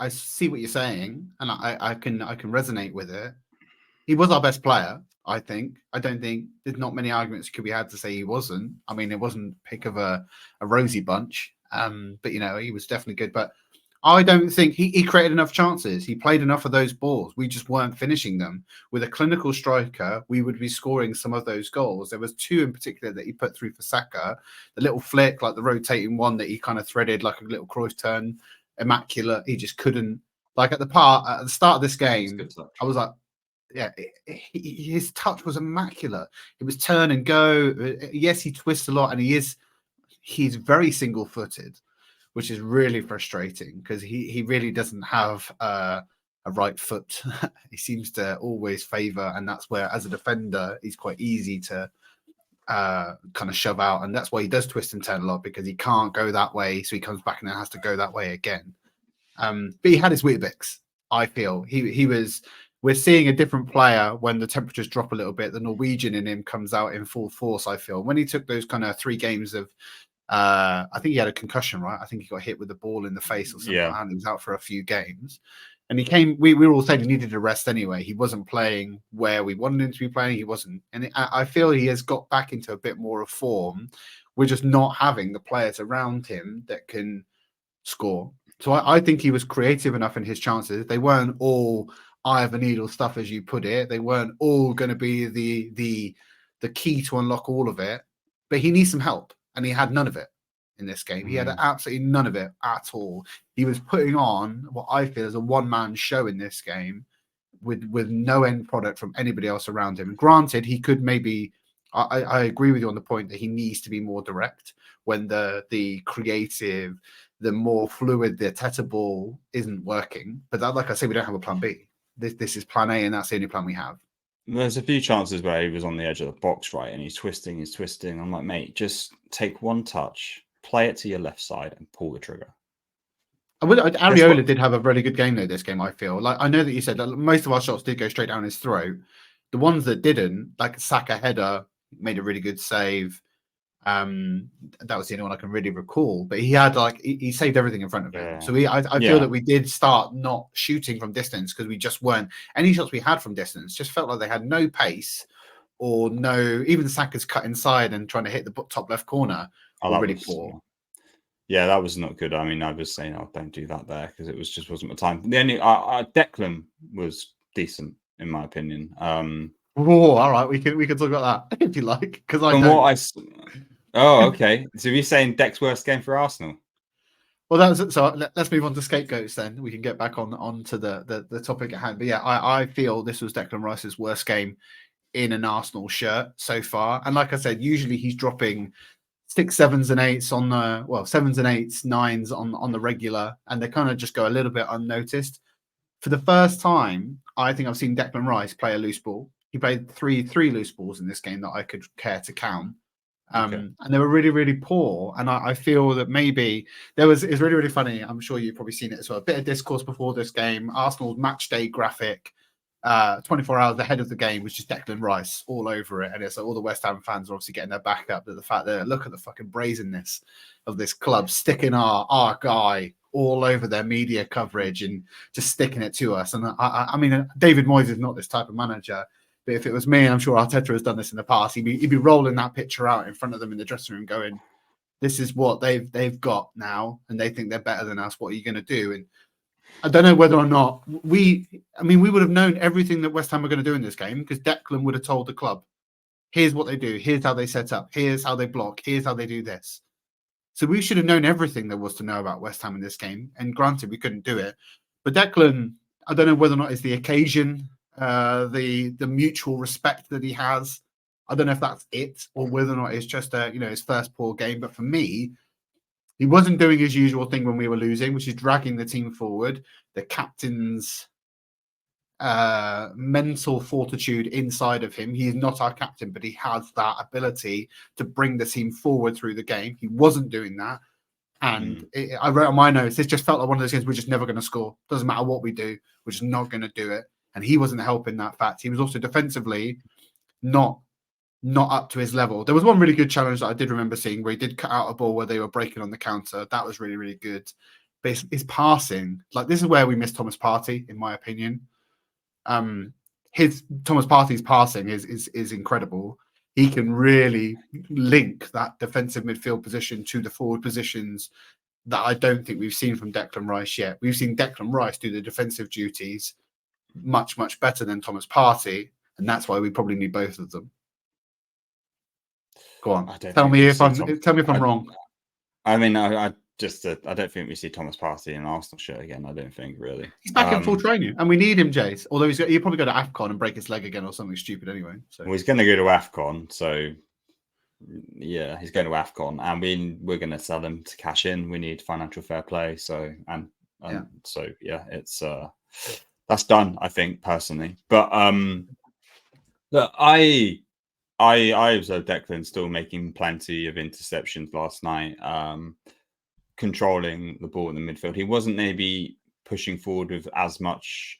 see what you're saying, and I can resonate with it. He was our best player, I think. I don't think there's not many arguments could be had to say he wasn't. I mean, it wasn't pick of a rosy bunch, but he was definitely good. But I don't think he created enough chances. He played enough of those balls. We just weren't finishing them. With a clinical striker, we would be scoring some of those goals. There was two in particular that he put through for Saka. The little flick, like the rotating one that he kind of threaded like a little Cruyff turn, immaculate. He just couldn't. Like at the start of this game, I was like, yeah, his touch was immaculate. It was turn and go. Yes, he twists a lot, and he's very single-footed, which is really frustrating because he really doesn't have a right foot. He seems to always favour, and that's where, as a defender, he's quite easy to kind of shove out, and that's why he does twist and turn a lot, because he can't go that way, so he comes back and then has to go that way again. But he had his Weetabix. I feel he was. We're seeing a different player when the temperatures drop a little bit. The Norwegian in him comes out in full force, I feel. When he took those kind of 3 games of, I think he had a concussion, right? I think he got hit with the ball in the face or something, and he was out for a few games. And he came, we were all saying he needed a rest anyway. He wasn't playing where we wanted him to be playing. He wasn't. And I feel he has got back into a bit more of form. We're just not having the players around him that can score. So I think he was creative enough in his chances. They weren't all eye of a needle stuff, as you put it. They weren't all going to be the key to unlock all of it. But he needs some help, and he had none of it in this game. He had absolutely none of it at all. He was putting on what I feel is a one-man show in this game with no end product from anybody else around him. Granted, he could maybe, I agree with you on the point that he needs to be more direct when the creative, the more fluid the Arteta ball isn't working. But that, like I say, we don't have a plan B. This is plan A, and that's the only plan we have. There's a few chances where he was on the edge of the box, right, and he's twisting. I'm like, mate, just take one touch, play it to your left side, and pull the trigger. Areola did have a really good game though. This game, I feel like I know that you said that most of our shots did go straight down his throat. The ones that didn't, like Saka header, made a really good save. That was the only one I can really recall. But he had he saved everything in front of him. Yeah. So I feel that we did start not shooting from distance because we just weren't. Any shots we had from distance just felt like they had no pace or no. Even Saka's cut inside and trying to hit the top left corner were really poor. Yeah, that was not good. I mean, I was saying, don't do that there because it wasn't my time. The only Declan was decent in my opinion. Oh, all right, we can talk about that if you like. Because okay. So you're saying Dec's worst game for Arsenal? Well, let's move on to scapegoats then. We can get back on to the topic at hand. But yeah, I feel this was Declan Rice's worst game in an Arsenal shirt so far. And like I said, usually he's dropping 6, 7s and 8s on the 7s and 8s, 9s on the regular, and they kind of just go a little bit unnoticed. For the first time, I think I've seen Declan Rice play a loose ball. He played three loose balls in this game that I could care to count. And they were really, really poor. And I feel that maybe it's really, really funny. I'm sure you've probably seen it as well. A bit of discourse before this game. Arsenal's match day graphic, 24 hours ahead of the game, was just Declan Rice all over it. And it's like all the West Ham fans are obviously getting their back up at the fact that look at the fucking brazenness of this club sticking our guy all over their media coverage and just sticking it to us. And I mean, David Moyes is not this type of manager. But if it was me, I'm sure Arteta has done this in the past, he'd be rolling that picture out in front of them in the dressing room going, this is what they've got now, and they think they're better than us. What are you going to do? And I don't know whether or not we would have known everything that West Ham were going to do in this game because Declan would have told the club, here's what they do, here's how they set up, here's how they block, here's how they do this. So we should have known everything there was to know about West Ham in this game. And granted, we couldn't do it. But Declan, I don't know whether or not it's the occasion, the mutual respect that he has. I don't know if that's it or whether or not it's just his first poor game. But for me, he wasn't doing his usual thing when we were losing, which is dragging the team forward. The captain's mental fortitude inside of him. He is not our captain, but he has that ability to bring the team forward through the game. He wasn't doing that. And I wrote on my notes, it just felt like one of those games we're just never going to score. Doesn't matter what we do, we're just not going to do it. And he wasn't helping that fact. He was also defensively not up to his level. There was one really good challenge that I did remember seeing where he did cut out a ball where they were breaking on the counter. That was really, really good. But his passing, this is where we miss Thomas Partey, in my opinion. His Thomas Partey's passing is incredible. He can really link that defensive midfield position to the forward positions that I don't think we've seen from Declan Rice yet. We've seen Declan Rice do the defensive duties much, much better than Thomas Partey, and that's why we probably need both of them. Go on. Tell me if I'm wrong. I mean, I don't think we see Thomas Partey in an Arsenal shirt again. I don't think really. He's back in full training, and we need him, Jace. Although he'll probably go to AFCON and break his leg again or something stupid anyway. So. Well, he's going to go to AFCON, so yeah, he's going to AFCON, and we're going to sell him to cash in. We need financial fair play, so so yeah, it's that's done. I think personally, but look, I observed Declan still making plenty of interceptions last night. Controlling the ball in the midfield. He wasn't maybe pushing forward with as much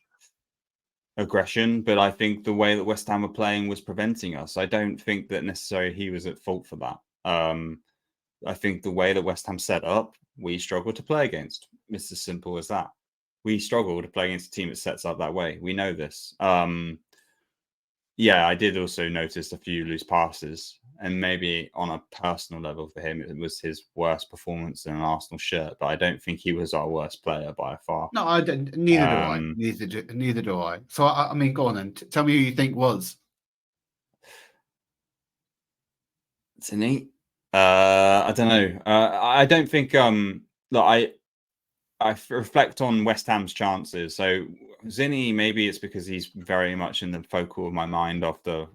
aggression, but I think the way that West Ham were playing was preventing us. I don't think that necessarily he was at fault for that. I think the way that West Ham set up, we struggled to play against. It's as simple as that. We struggle to play against a team that sets up that way. We know this. Yeah, I did also notice a few loose passes, and maybe on a personal level for him, it was his worst performance in an Arsenal shirt. But I don't think he was our worst player by far. No, I don't. Neither do I. Neither do I. So I mean, go on then. Tell me who you think was. Zinni? I don't know. I don't think. Look, I reflect on West Ham's chances. So Zinni, maybe it's because he's very much in the focal of my mind after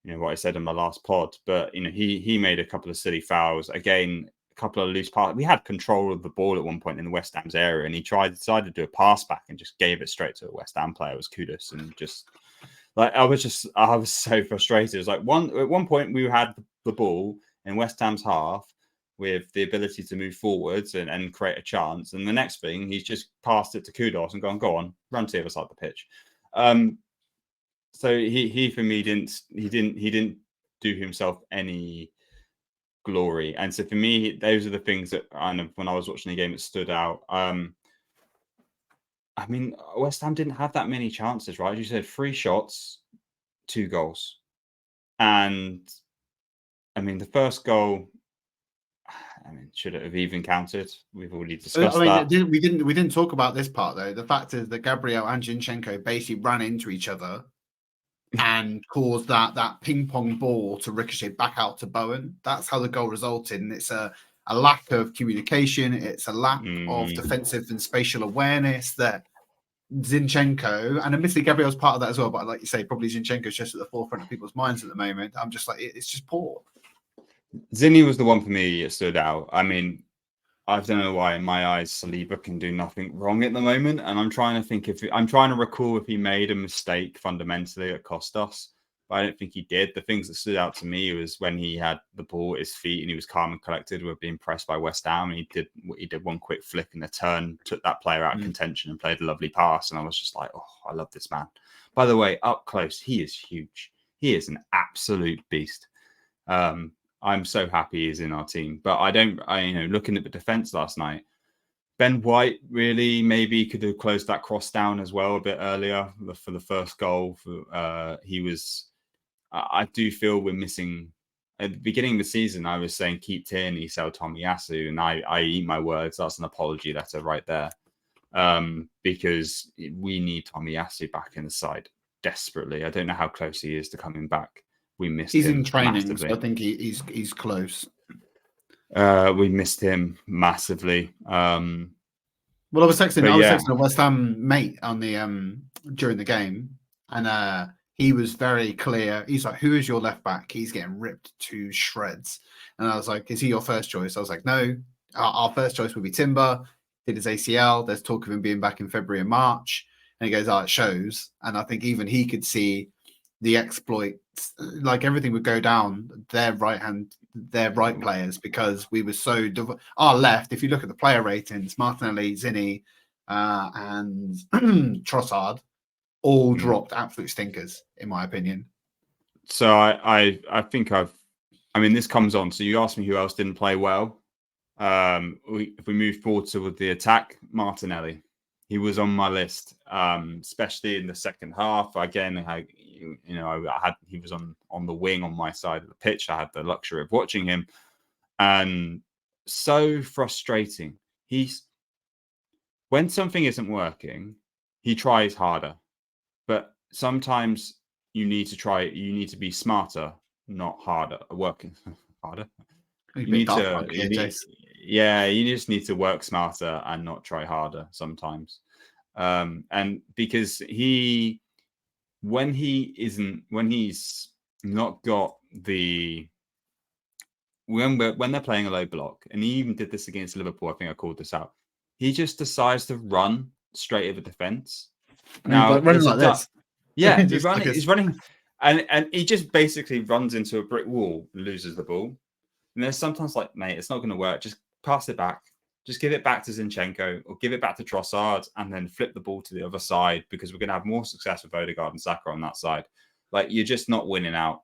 what I said in my last pod. But he made a couple of silly fouls. Again, a couple of loose passes. We had control of the ball at one point in the West Ham's area, and he decided to do a pass back and just gave it straight to a West Ham player. It was Kudus, and just like I was so frustrated. It was like at one point we had the ball in West Ham's half with the ability to move forwards and create a chance, and the next thing he's just passed it to Kudus and gone, go on, run to the other side of the pitch. So he for me didn't do himself any glory, and so for me those are the things that kind of when I was watching the game it stood out. I mean, West Ham didn't have that many chances, right? As you said, 3 shots, 2 goals, and I mean the first goal. I mean, should it have even counted? We've already discussed that. We didn't talk about this part though. The fact is that Gabriel and Zinchenko basically ran into each other and caused that ping pong ball to ricochet back out to Bowen. That's how the goal resulted. And it's a lack of communication. It's a lack of defensive and spatial awareness that Zinchenko, and admittedly Gabriel's part of that as well, but like you say, probably Zinchenko's just at the forefront of people's minds at the moment. I'm just like, it's just poor. Zinni was the one for me that stood out. I mean, I don't know why in my eyes Saliba can do nothing wrong at the moment, and I'm trying to recall if he made a mistake fundamentally that cost us, but I don't think he did. The things that stood out to me was when he had the ball at his feet and he was calm and collected. We're being pressed by West Ham, and he did one quick flick and a turn, took that player out of contention and played a lovely pass, and I was just like, oh, I love this man. By the way, up close, he is huge. He is an absolute beast. I'm so happy he's in our team, but looking at the defense last night, Ben White really maybe could have closed that cross down as well a bit earlier for the first goal. I do feel we're missing. At the beginning of the season, I was saying keep Tierney, sell Tomiyasu, and I eat my words. That's an apology letter right there, because we need Tomiyasu back in the side desperately. I don't know how close he is to coming back. We missed him. He's in training, massively. so I think he's close. We missed him massively. Well, I was texting a West Ham mate on the during the game, and he was very clear. He's like, "Who is your left back?" He's getting ripped to shreds, and I was like, "Is he your first choice?" I was like, "No, our first choice would be Timber. Did his ACL. There's talk of him being back in February and March." And he goes, "Oh, it shows." And I think even he could see the exploits, like everything would go down their right players, because we were so our left. If you look at the player ratings, Martinelli, Zinni, and Trossard all dropped absolute stinkers, in my opinion. So I think I mean, this comes on. So you asked me who else didn't play well. If we move forward to the attack, Martinelli. He was on my list, especially in the second half. Again, he was on the wing on my side of the pitch. I had the luxury of watching him, and so frustrating. When something isn't working, he tries harder, but sometimes you need to be smarter, not harder. Working harder. You just need to work smarter and not try harder sometimes. And because when he's not got when they're playing a low block, and he even did this against Liverpool, I think I called this out. He just decides to run straight over defense. Now running like this. Yeah, he's running, and he just basically runs into a brick wall, loses the ball. And there's sometimes like, mate, it's not going to work. Just pass it back. Just give it back to Zinchenko or give it back to Trossard, and then flip the ball to the other side, because we're going to have more success with Odegaard and Saka on that side. Like, you're just not winning out.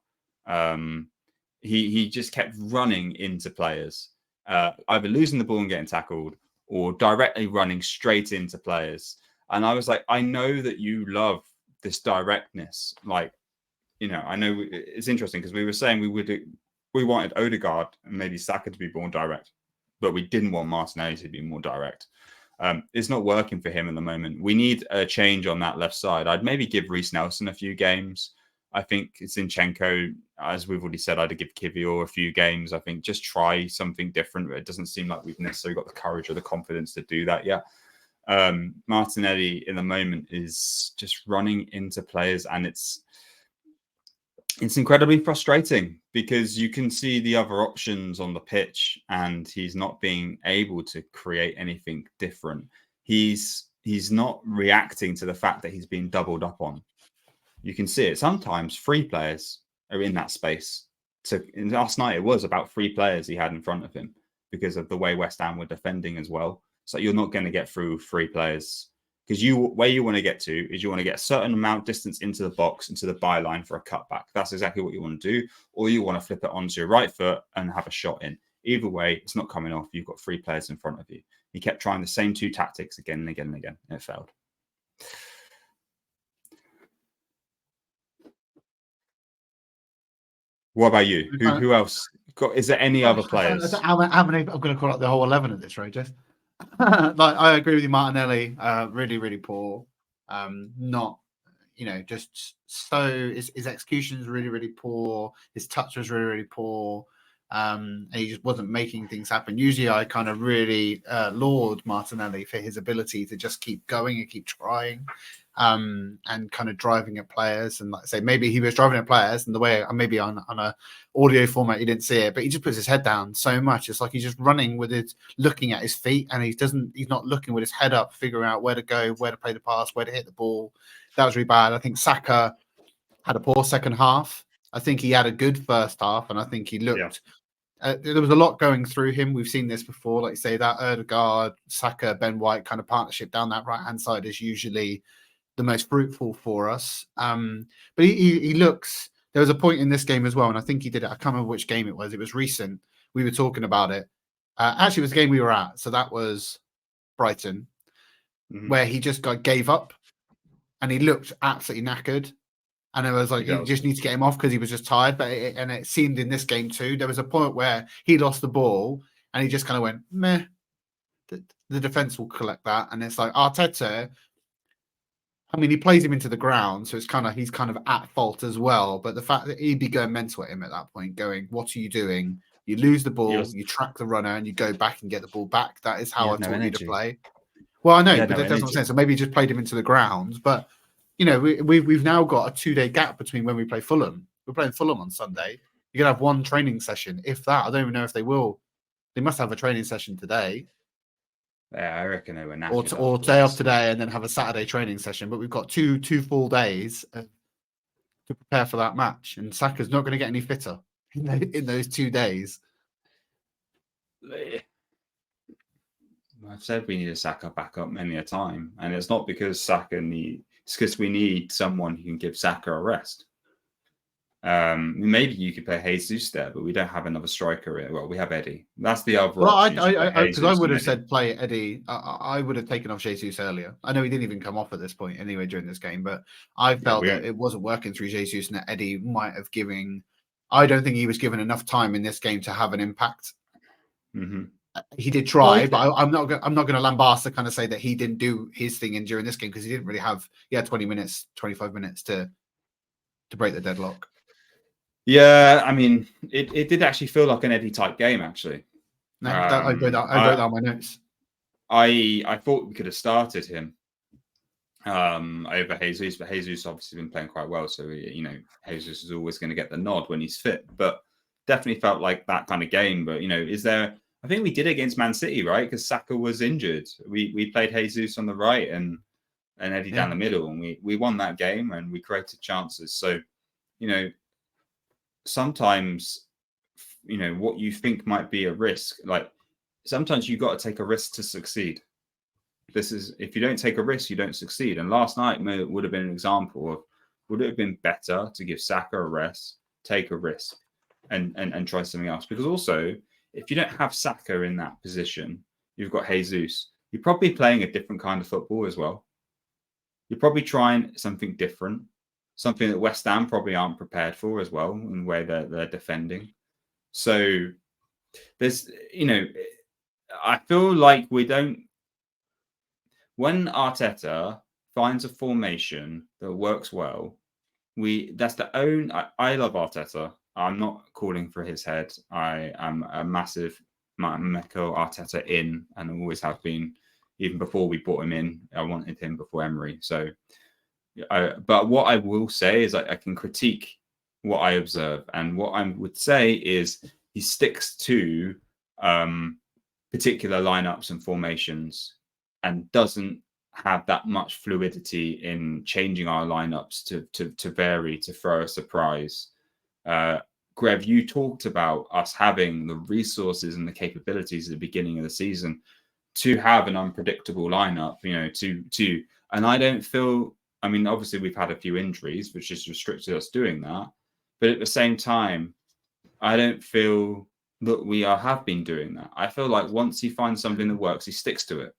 He just kept running into players, either losing the ball and getting tackled, or directly running straight into players. And I was like, I know that you love this directness. Like, I know it's interesting because we were saying we wanted Odegaard and maybe Saka to be more direct, but we didn't want Martinelli to be more direct. It's not working for him at the moment. We need a change on that left side. I'd maybe give Reece Nelson a few games. I think Zinchenko, as we've already said, I'd give Kivior a few games. I think just try something different. It doesn't seem like we've necessarily got the courage or the confidence to do that yet. Martinelli in the moment is just running into players, and it's it's incredibly frustrating because you can see the other options on the pitch and he's not being able to create anything different. He's not reacting to the fact that he's being doubled up on. You can see it. Sometimes 3 players are in that space. So last night it was about 3 players he had in front of him because of the way West Ham were defending as well. So you're not going to get through 3 players. Because where you want to get to is you want to get a certain amount distance into the box, into the byline for a cutback. That's exactly what you want to do. Or you want to flip it onto your right foot and have a shot in. Either way, it's not coming off. You've got 3 players in front of you. He kept trying the same 2 tactics again and again and again, and it failed. What about you? Who else? Is there any other players? How many? I'm going to call out the whole 11 at this rate, Jess. Like, I agree with you, Martinelli. Really, really poor. Not, just so his execution is really, really poor. His touch was really, really poor. And he just wasn't making things happen. Usually, I kind of really laud Martinelli for his ability to just keep going and keep trying, and kind of driving at players. And like I say, maybe he was driving at players, and the way maybe on a audio format you didn't see it, but he just puts his head down so much. It's like he's just running with it, looking at his feet, and he's not looking with his head up, figuring out where to go, where to play the pass, where to hit the ball. That was really bad. I think Saka had a poor second half. I think he had a good first half, and I think he looked. Yeah. There was a lot going through him. We've seen this before. Like, say, that Odegaard, Saka, Ben White kind of partnership down that right-hand side is usually the most fruitful for us. But he looks... There was a point in this game as well, and I think he did it. I can't remember which game it was. It was recent. We were talking about it. Actually, it was the game we were at. So that was Brighton, where he just gave up, and he looked absolutely knackered. And it was like, you just need to get him off because he was just tired. But it seemed in this game too, there was a point where he lost the ball and he just kind of went, meh, the defense will collect that. And it's like Arteta, I mean, he plays him into the ground. So he's kind of at fault as well. But the fact that he'd be going mental at him at that point, going, what are you doing? You lose the ball, you track the runner and you go back and get the ball back. That is how I taught you to play. Well, I know, but that's what I'm saying. So maybe he just played him into the ground. But we've now got a 2-day gap between when we play Fulham. We're playing Fulham on Sunday. You're gonna have one training session, if that. I don't even know if they will. They must have a training session today. Yeah, I reckon they were knackered. Or day off today and then have a Saturday training session. But we've got two full days to prepare for that match, and Saka's not going to get any fitter in those 2 days. I've said we need a Saka backup many a time, and it's not because Saka it's because we need someone who can give Saka a rest. Maybe you could play Jesus there, but we don't have another striker. Well, we have Eddie. That's the other option. Because I would have said play Eddie. I would have taken off Jesus earlier. I know he didn't even come off at this point anyway during this game, but I felt that it wasn't working through Jesus, and that Eddie might have given. I don't think he was given enough time in this game to have an impact. Mm-hmm. He did try, but I'm not going to lambast to kind of say that he didn't do his thing during this game because he didn't really have. He had 20 minutes, 25 minutes to break the deadlock. Yeah, I mean, it did actually feel like an Eddie type game. Actually, no, I wrote that on my notes. I thought we could have started him over Jesus, but Jesus obviously been playing quite well, so Jesus is always going to get the nod when he's fit. But definitely felt like that kind of game. But is there? I think we did it against Man City, right? Because Saka was injured. We played Jesus on the right and Eddie down the middle, and we won that game and we created chances. So, sometimes, what you think might be a risk, like sometimes you got to take a risk to succeed. If you don't take a risk, you don't succeed. And last night would have been an example of, would it have been better to give Saka a rest, take a risk and try something else? Because also, if you don't have Saka in that position, you've got Jesus. You're probably playing a different kind of football as well. You're probably trying something different, something that West Ham probably aren't prepared for as well in the way they're defending. So there's, I feel like we don't. When Arteta finds a formation that works well, I love Arteta. I'm not calling for his head. I am a massive Mikel Arteta in, and always have been, even before we brought him in. I wanted him before Emery. So, but what I will say is I can critique what I observe. And what I would say is he sticks to particular lineups and formations and doesn't have that much fluidity in changing our lineups to vary, to throw a surprise. Grev, you talked about us having the resources and the capabilities at the beginning of the season to have an unpredictable lineup, and I don't feel, I mean, obviously we've had a few injuries, which has restricted us doing that. But at the same time, I don't feel that we have been doing that. I feel like once he finds something that works, he sticks to it.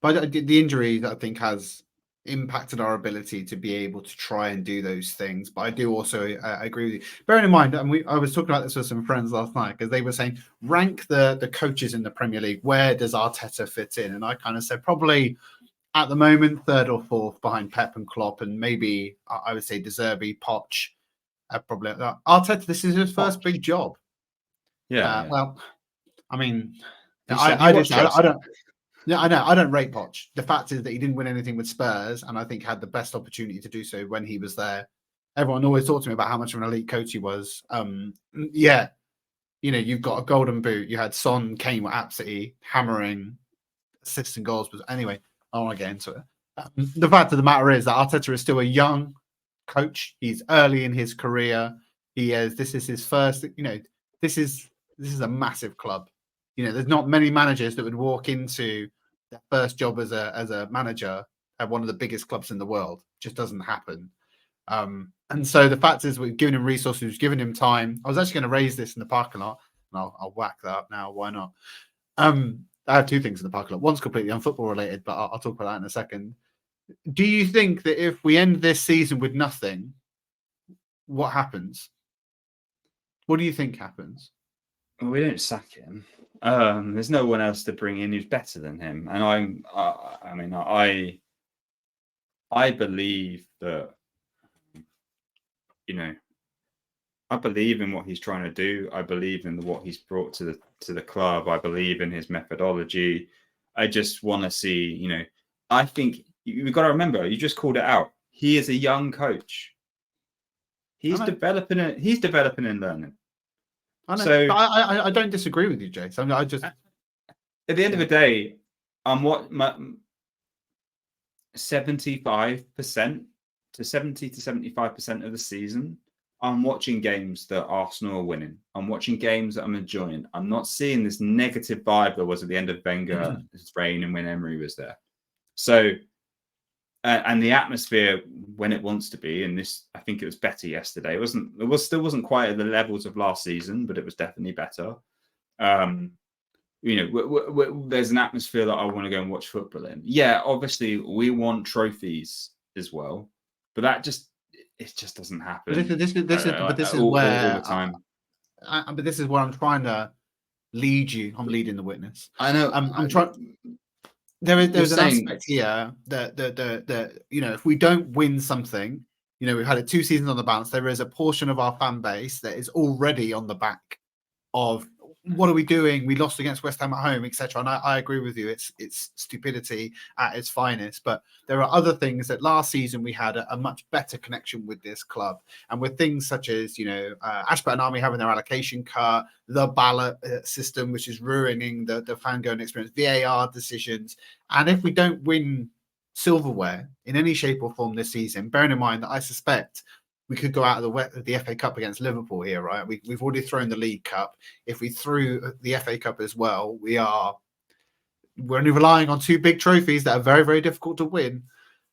But the injury, I think, has impacted our ability to be able to try and do those things. But I do also agree with you. Bearing in mind, and I was talking about this with some friends last night, because they were saying, rank the coaches in the Premier League. Where does Arteta fit in? And I kind of said probably at the moment, third or fourth behind Pep and Klopp, and maybe I would say De Zerbi, Poch. Probably Arteta. This is his first big job. Yeah. Well, I mean, I don't. Yeah, I know. I don't rate Poch. The fact is that he didn't win anything with Spurs, and I think had the best opportunity to do so when he was there. Everyone always talked to me about how much of an elite coach he was. Yeah, you've got a golden boot. You had Son, Kane were absolutely hammering assists and goals. But anyway, I don't want to get into it. The fact of the matter is that Arteta is still a young coach. He's early in his career. This is his first. This is a massive club. There's not many managers that would walk into their first job as a manager at one of the biggest clubs in the world. It just doesn't happen. And so the fact is, we've given him resources, we've given him time. I was actually going to raise this in the parking lot, and I'll whack that up now. Why not? I have two things in the parking lot. One's completely unfootball related, but I'll talk about that in a second. Do you think that if we end this season with nothing, what happens? What do you think happens? Well, we don't sack him. There's no one else to bring in who's better than him, and I believe that I believe in what he's trying to do. I believe in what he's brought to the club. I believe in his methodology. I just want to see. I think we've got to remember. You just called it out. He is a young coach. He's developing it. He's developing and learning. I know, so I don't disagree with you, Jay. So I just at the end of the day, I'm 75% to 70 to 75% of the season. I'm watching games that Arsenal are winning. I'm watching games that I'm enjoying. I'm not seeing this negative vibe that was at the end of Wenger's reign and when Emery was there. So, and the atmosphere when it wants to be, and this, I think it was better yesterday. It still wasn't quite at the levels of last season, but it was definitely better. There's an atmosphere that I want to go and watch football in. Yeah, obviously we want trophies as well, but it just doesn't happen. But this is all where the time. But this is where I'm trying to lead you. I'm leading the witness. I know. I'm trying. There's an aspect here that if we don't win something, we've had it 2 seasons on the bounce. There is a portion of our fan base that is already on the back of what are we doing? We lost against West Ham at home, etc. And I agree with you. It's stupidity at its finest. But there are other things that last season we had a much better connection with this club, and with things such as Ashburton Army having their allocation cut, the ballot system, which is ruining the fan going experience, VAR decisions, and if we don't win silverware in any shape or form this season, bearing in mind that I suspect we could go out of the FA Cup against Liverpool here, right? We've already thrown the League Cup. If we threw the FA Cup as well, we're only relying on 2 big trophies that are very, very difficult to win.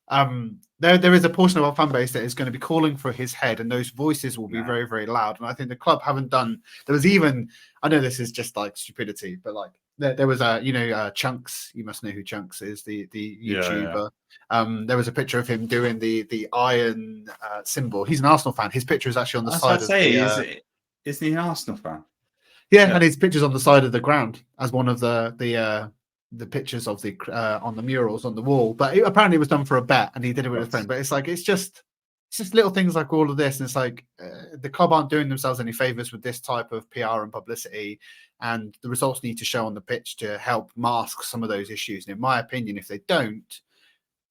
There is a portion of our fan base that is going to be calling for his head, and those voices will be very, very loud. And I think the club haven't done. There was even, I know this is just like stupidity, but like there was Chunks. You must know who Chunks is, the YouTuber. Yeah. There was a picture of him doing the iron symbol. He's an Arsenal fan. His picture is actually on the side of is he an Arsenal fan? Yeah, and his picture's on the side of the ground as one of the pictures of the on the murals on the wall. But apparently it was done for a bet, and he did it with his friend. But it's just little things like all of this, and it's like the club aren't doing themselves any favors with this type of PR and publicity, and the results need to show on the pitch to help mask some of those issues. And in my opinion, if they don't,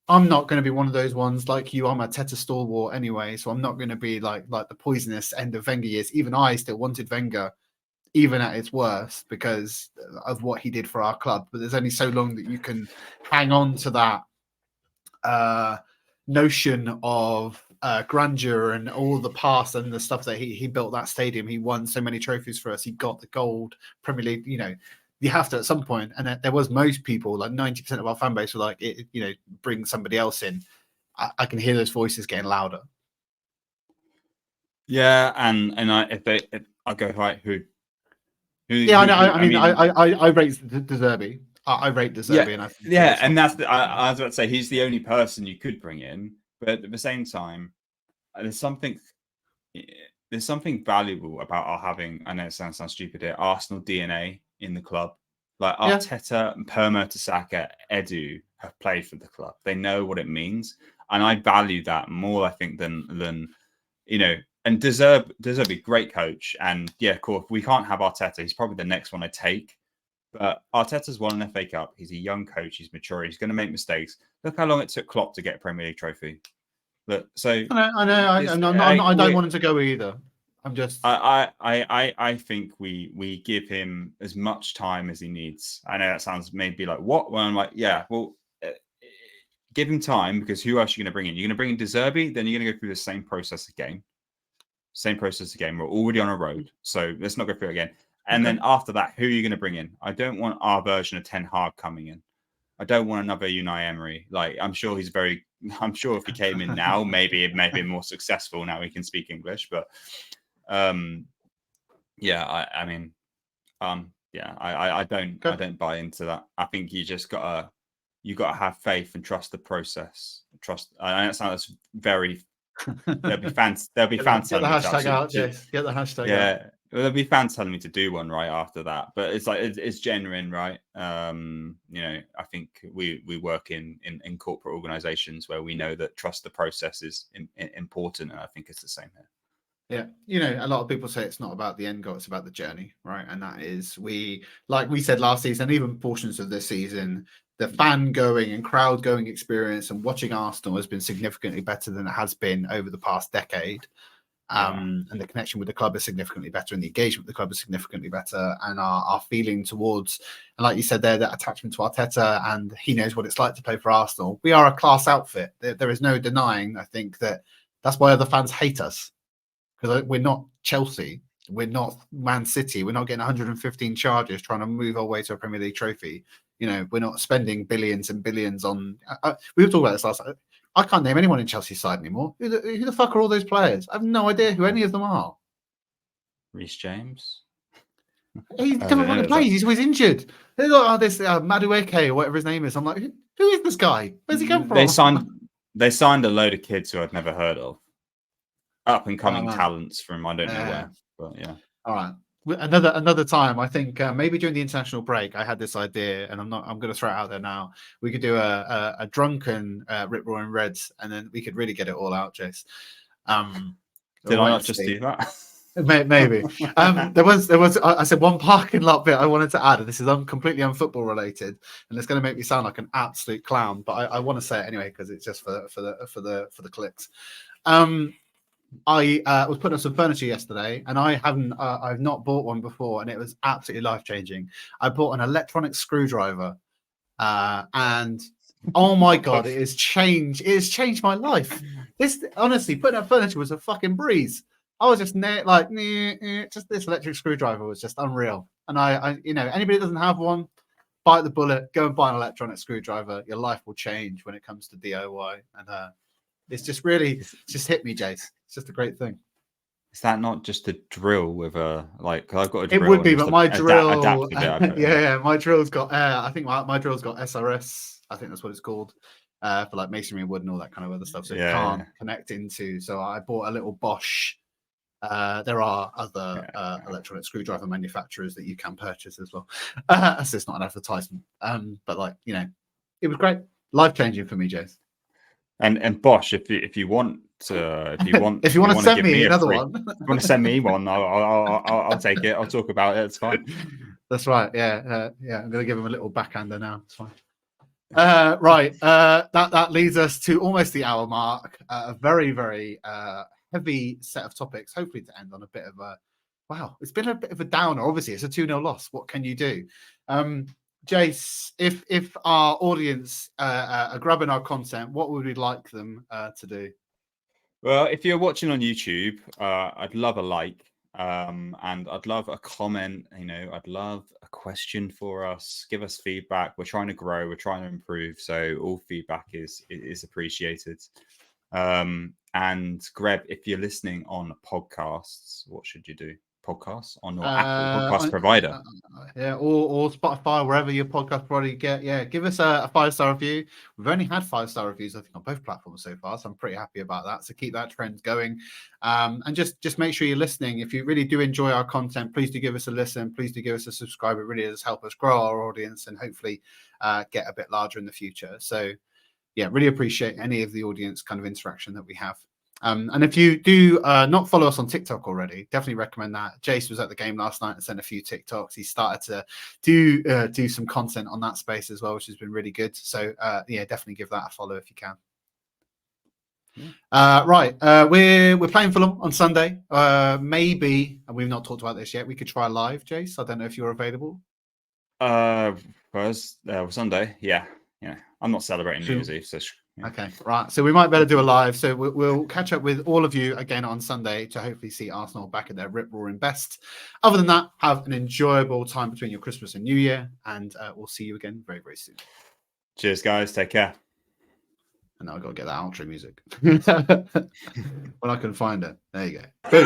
I'm not going to be one of those ones like you. I'm a Arteta stalwart anyway, so I'm not going to be like the poisonous end of Wenger years. Even I still wanted Wenger, even at its worst, because of what he did for our club. But there's only so long that you can hang on to that notion of grandeur and all the past and the stuff that he built that stadium. He won so many trophies for us. He got the gold Premier League. You have to at some point, and there was most people, like 90% of our fan base were like, bring somebody else in. I can hear those voices getting louder. Yeah, and if I go right, who yeah, I know. I rate De Zerbi. I rate De Zerbi, and that's I was about to say he's the only person you could bring in, but at the same time, there's something valuable about our having. I know it sounds stupid here. Arsenal DNA in the club, like Arteta, Mertesacker, Edu have played for the club. They know what it means, and I value that more. I think than. And De Zerbi, great coach. And yeah, of course, we can't have Arteta. He's probably the next one I take. But Arteta's won an FA Cup. He's a young coach. He's mature. He's going to make mistakes. Look how long it took Klopp to get a Premier League trophy. Look, so I know. I don't want him to go either. I'm just. I think we give him as much time as he needs. I know that sounds maybe like what? Well, I'm like, yeah, well. Give him time, because who else are you going to bring in? You're going to bring in De Zerbi, then you're going to go through the same process again. We're already on a road, so let's not go through it again. And then after that, who are you going to bring in? I don't want our version of Ten Hag coming in. I don't want another Unai Emery. Like, I'm sure if he came in now, maybe more successful. Now he can speak English, but I don't buy into that. I think you just gotta have faith and trust the process. I know it sounds very. There'll be fans. There'll be fans. Get the hashtag out, Jess. Get the hashtag out. Yeah, there'll be fans telling me to do one right after that. But it's like it's genuine, right? I think we work in corporate organisations where we know that trust the process is important, and I think it's the same here. Yeah, a lot of people say it's not about the end goal; it's about the journey, right? And that is like we said last season, even portions of this season. The fan going and crowd going experience and watching Arsenal has been significantly better than it has been over the past decade. And the connection with the club is significantly better, and the engagement with the club is significantly better. And our feeling towards, and like you said there, that attachment to Arteta, and he knows what it's like to play for Arsenal. We are a class outfit. There is no denying, I think, that's why other fans hate us, because we're not Chelsea. We're not Man City. We're not getting 115 charges trying to move our way to a Premier League trophy. We're not spending billions and billions on. We were talking about this last night. I can't name anyone in Chelsea's side anymore. Who the fuck are all those players? I have no idea who any of them are. Reece James. He doesn't want to play. He's always injured. They got this Madueke or whatever his name is. I'm like, who is this guy? Where's he come from? They signed a load of kids who I'd never heard of. Up and coming talents from I don't know where. But yeah. All right. Another time, I think maybe during the international break, I had this idea, and I'm going to throw it out there now. We could do a drunken Rip Roaring Reds, and then we could really get it all out, Jace. Did I not just do that? Maybe. There was. I said one parking lot bit I wanted to add, and this is completely unfootball related, and it's going to make me sound like an absolute clown, but I want to say it anyway because it's just for the clicks. I was putting up some furniture yesterday, and I've not bought one before, and it was absolutely life-changing. I bought an electronic screwdriver, and oh my god, it has changed my life. This, honestly, putting up furniture was a fucking breeze. I was just just this electric screwdriver was just unreal. And I anybody that doesn't have one, bite the bullet, go and buy an electronic screwdriver. Your life will change when it comes to DIY, and it's just hit me, Jace. It's just a great thing. Is that not just a drill with a like? I've got a drill. It would be, but my drill, my drill's got. I think my drill's got SRS. I think that's what it's called for like masonry and wood and all that kind of other stuff. So it can't connect into. So I bought a little Bosch. There are other electronic screwdriver manufacturers that you can purchase as well. So it's not an advertisement, but it was great, life changing for me, Jace. And Bosch, if you want to send me another one, if you want to send me one, I'll take it. I'll talk about it. It's fine. That's right. Yeah. I'm gonna give him a little backhander now. It's fine. Right. That leads us to almost the hour mark. A very, very heavy set of topics, hopefully to end on a bit of a wow. It's been a bit of a downer. Obviously, it's a 2-0 loss. What can you do? Jace, if our audience are grabbing our content, what would we like them to do? Well, if you're watching on YouTube, I'd love a like, and I'd love a comment. I'd love a question for us. Give us feedback. We're trying to grow. We're trying to improve. So all feedback is appreciated. And Greg, if you're listening on podcasts, what should you do? Podcasts on your Apple podcast provider. Yeah, or Spotify, wherever your podcast provider you get. Yeah, give us a 5-star review. We've only had 5-star reviews, I think, on both platforms so far, so I'm pretty happy about that. So keep that trend going, and just make sure you're listening. If you really do enjoy our content, please do give us a listen. Please do give us a subscribe. It really does help us grow our audience and hopefully get a bit larger in the future. So yeah, really appreciate any of the audience kind of interaction that we have. And if you do not follow us on TikTok already, definitely recommend that. Jace was at the game last night and sent a few TikToks. He started to do some content on that space as well, which has been really good. So yeah, definitely give that a follow if you can. Right, we're playing Fulham on Sunday. Maybe, and we've not talked about this yet, we could try live, Jace. I don't know if you're available. Sunday, yeah. I'm not celebrating New Year's Eve, so yeah. Okay, right. So we might better do a live. So we'll catch up with all of you again on Sunday to hopefully see Arsenal back at their rip-roaring best. Other than that, have an enjoyable time between your Christmas and New Year, and we'll see you again very, very soon. Cheers, guys. Take care. And now I've got to get that outro music. When I can find it. There you go. Boom.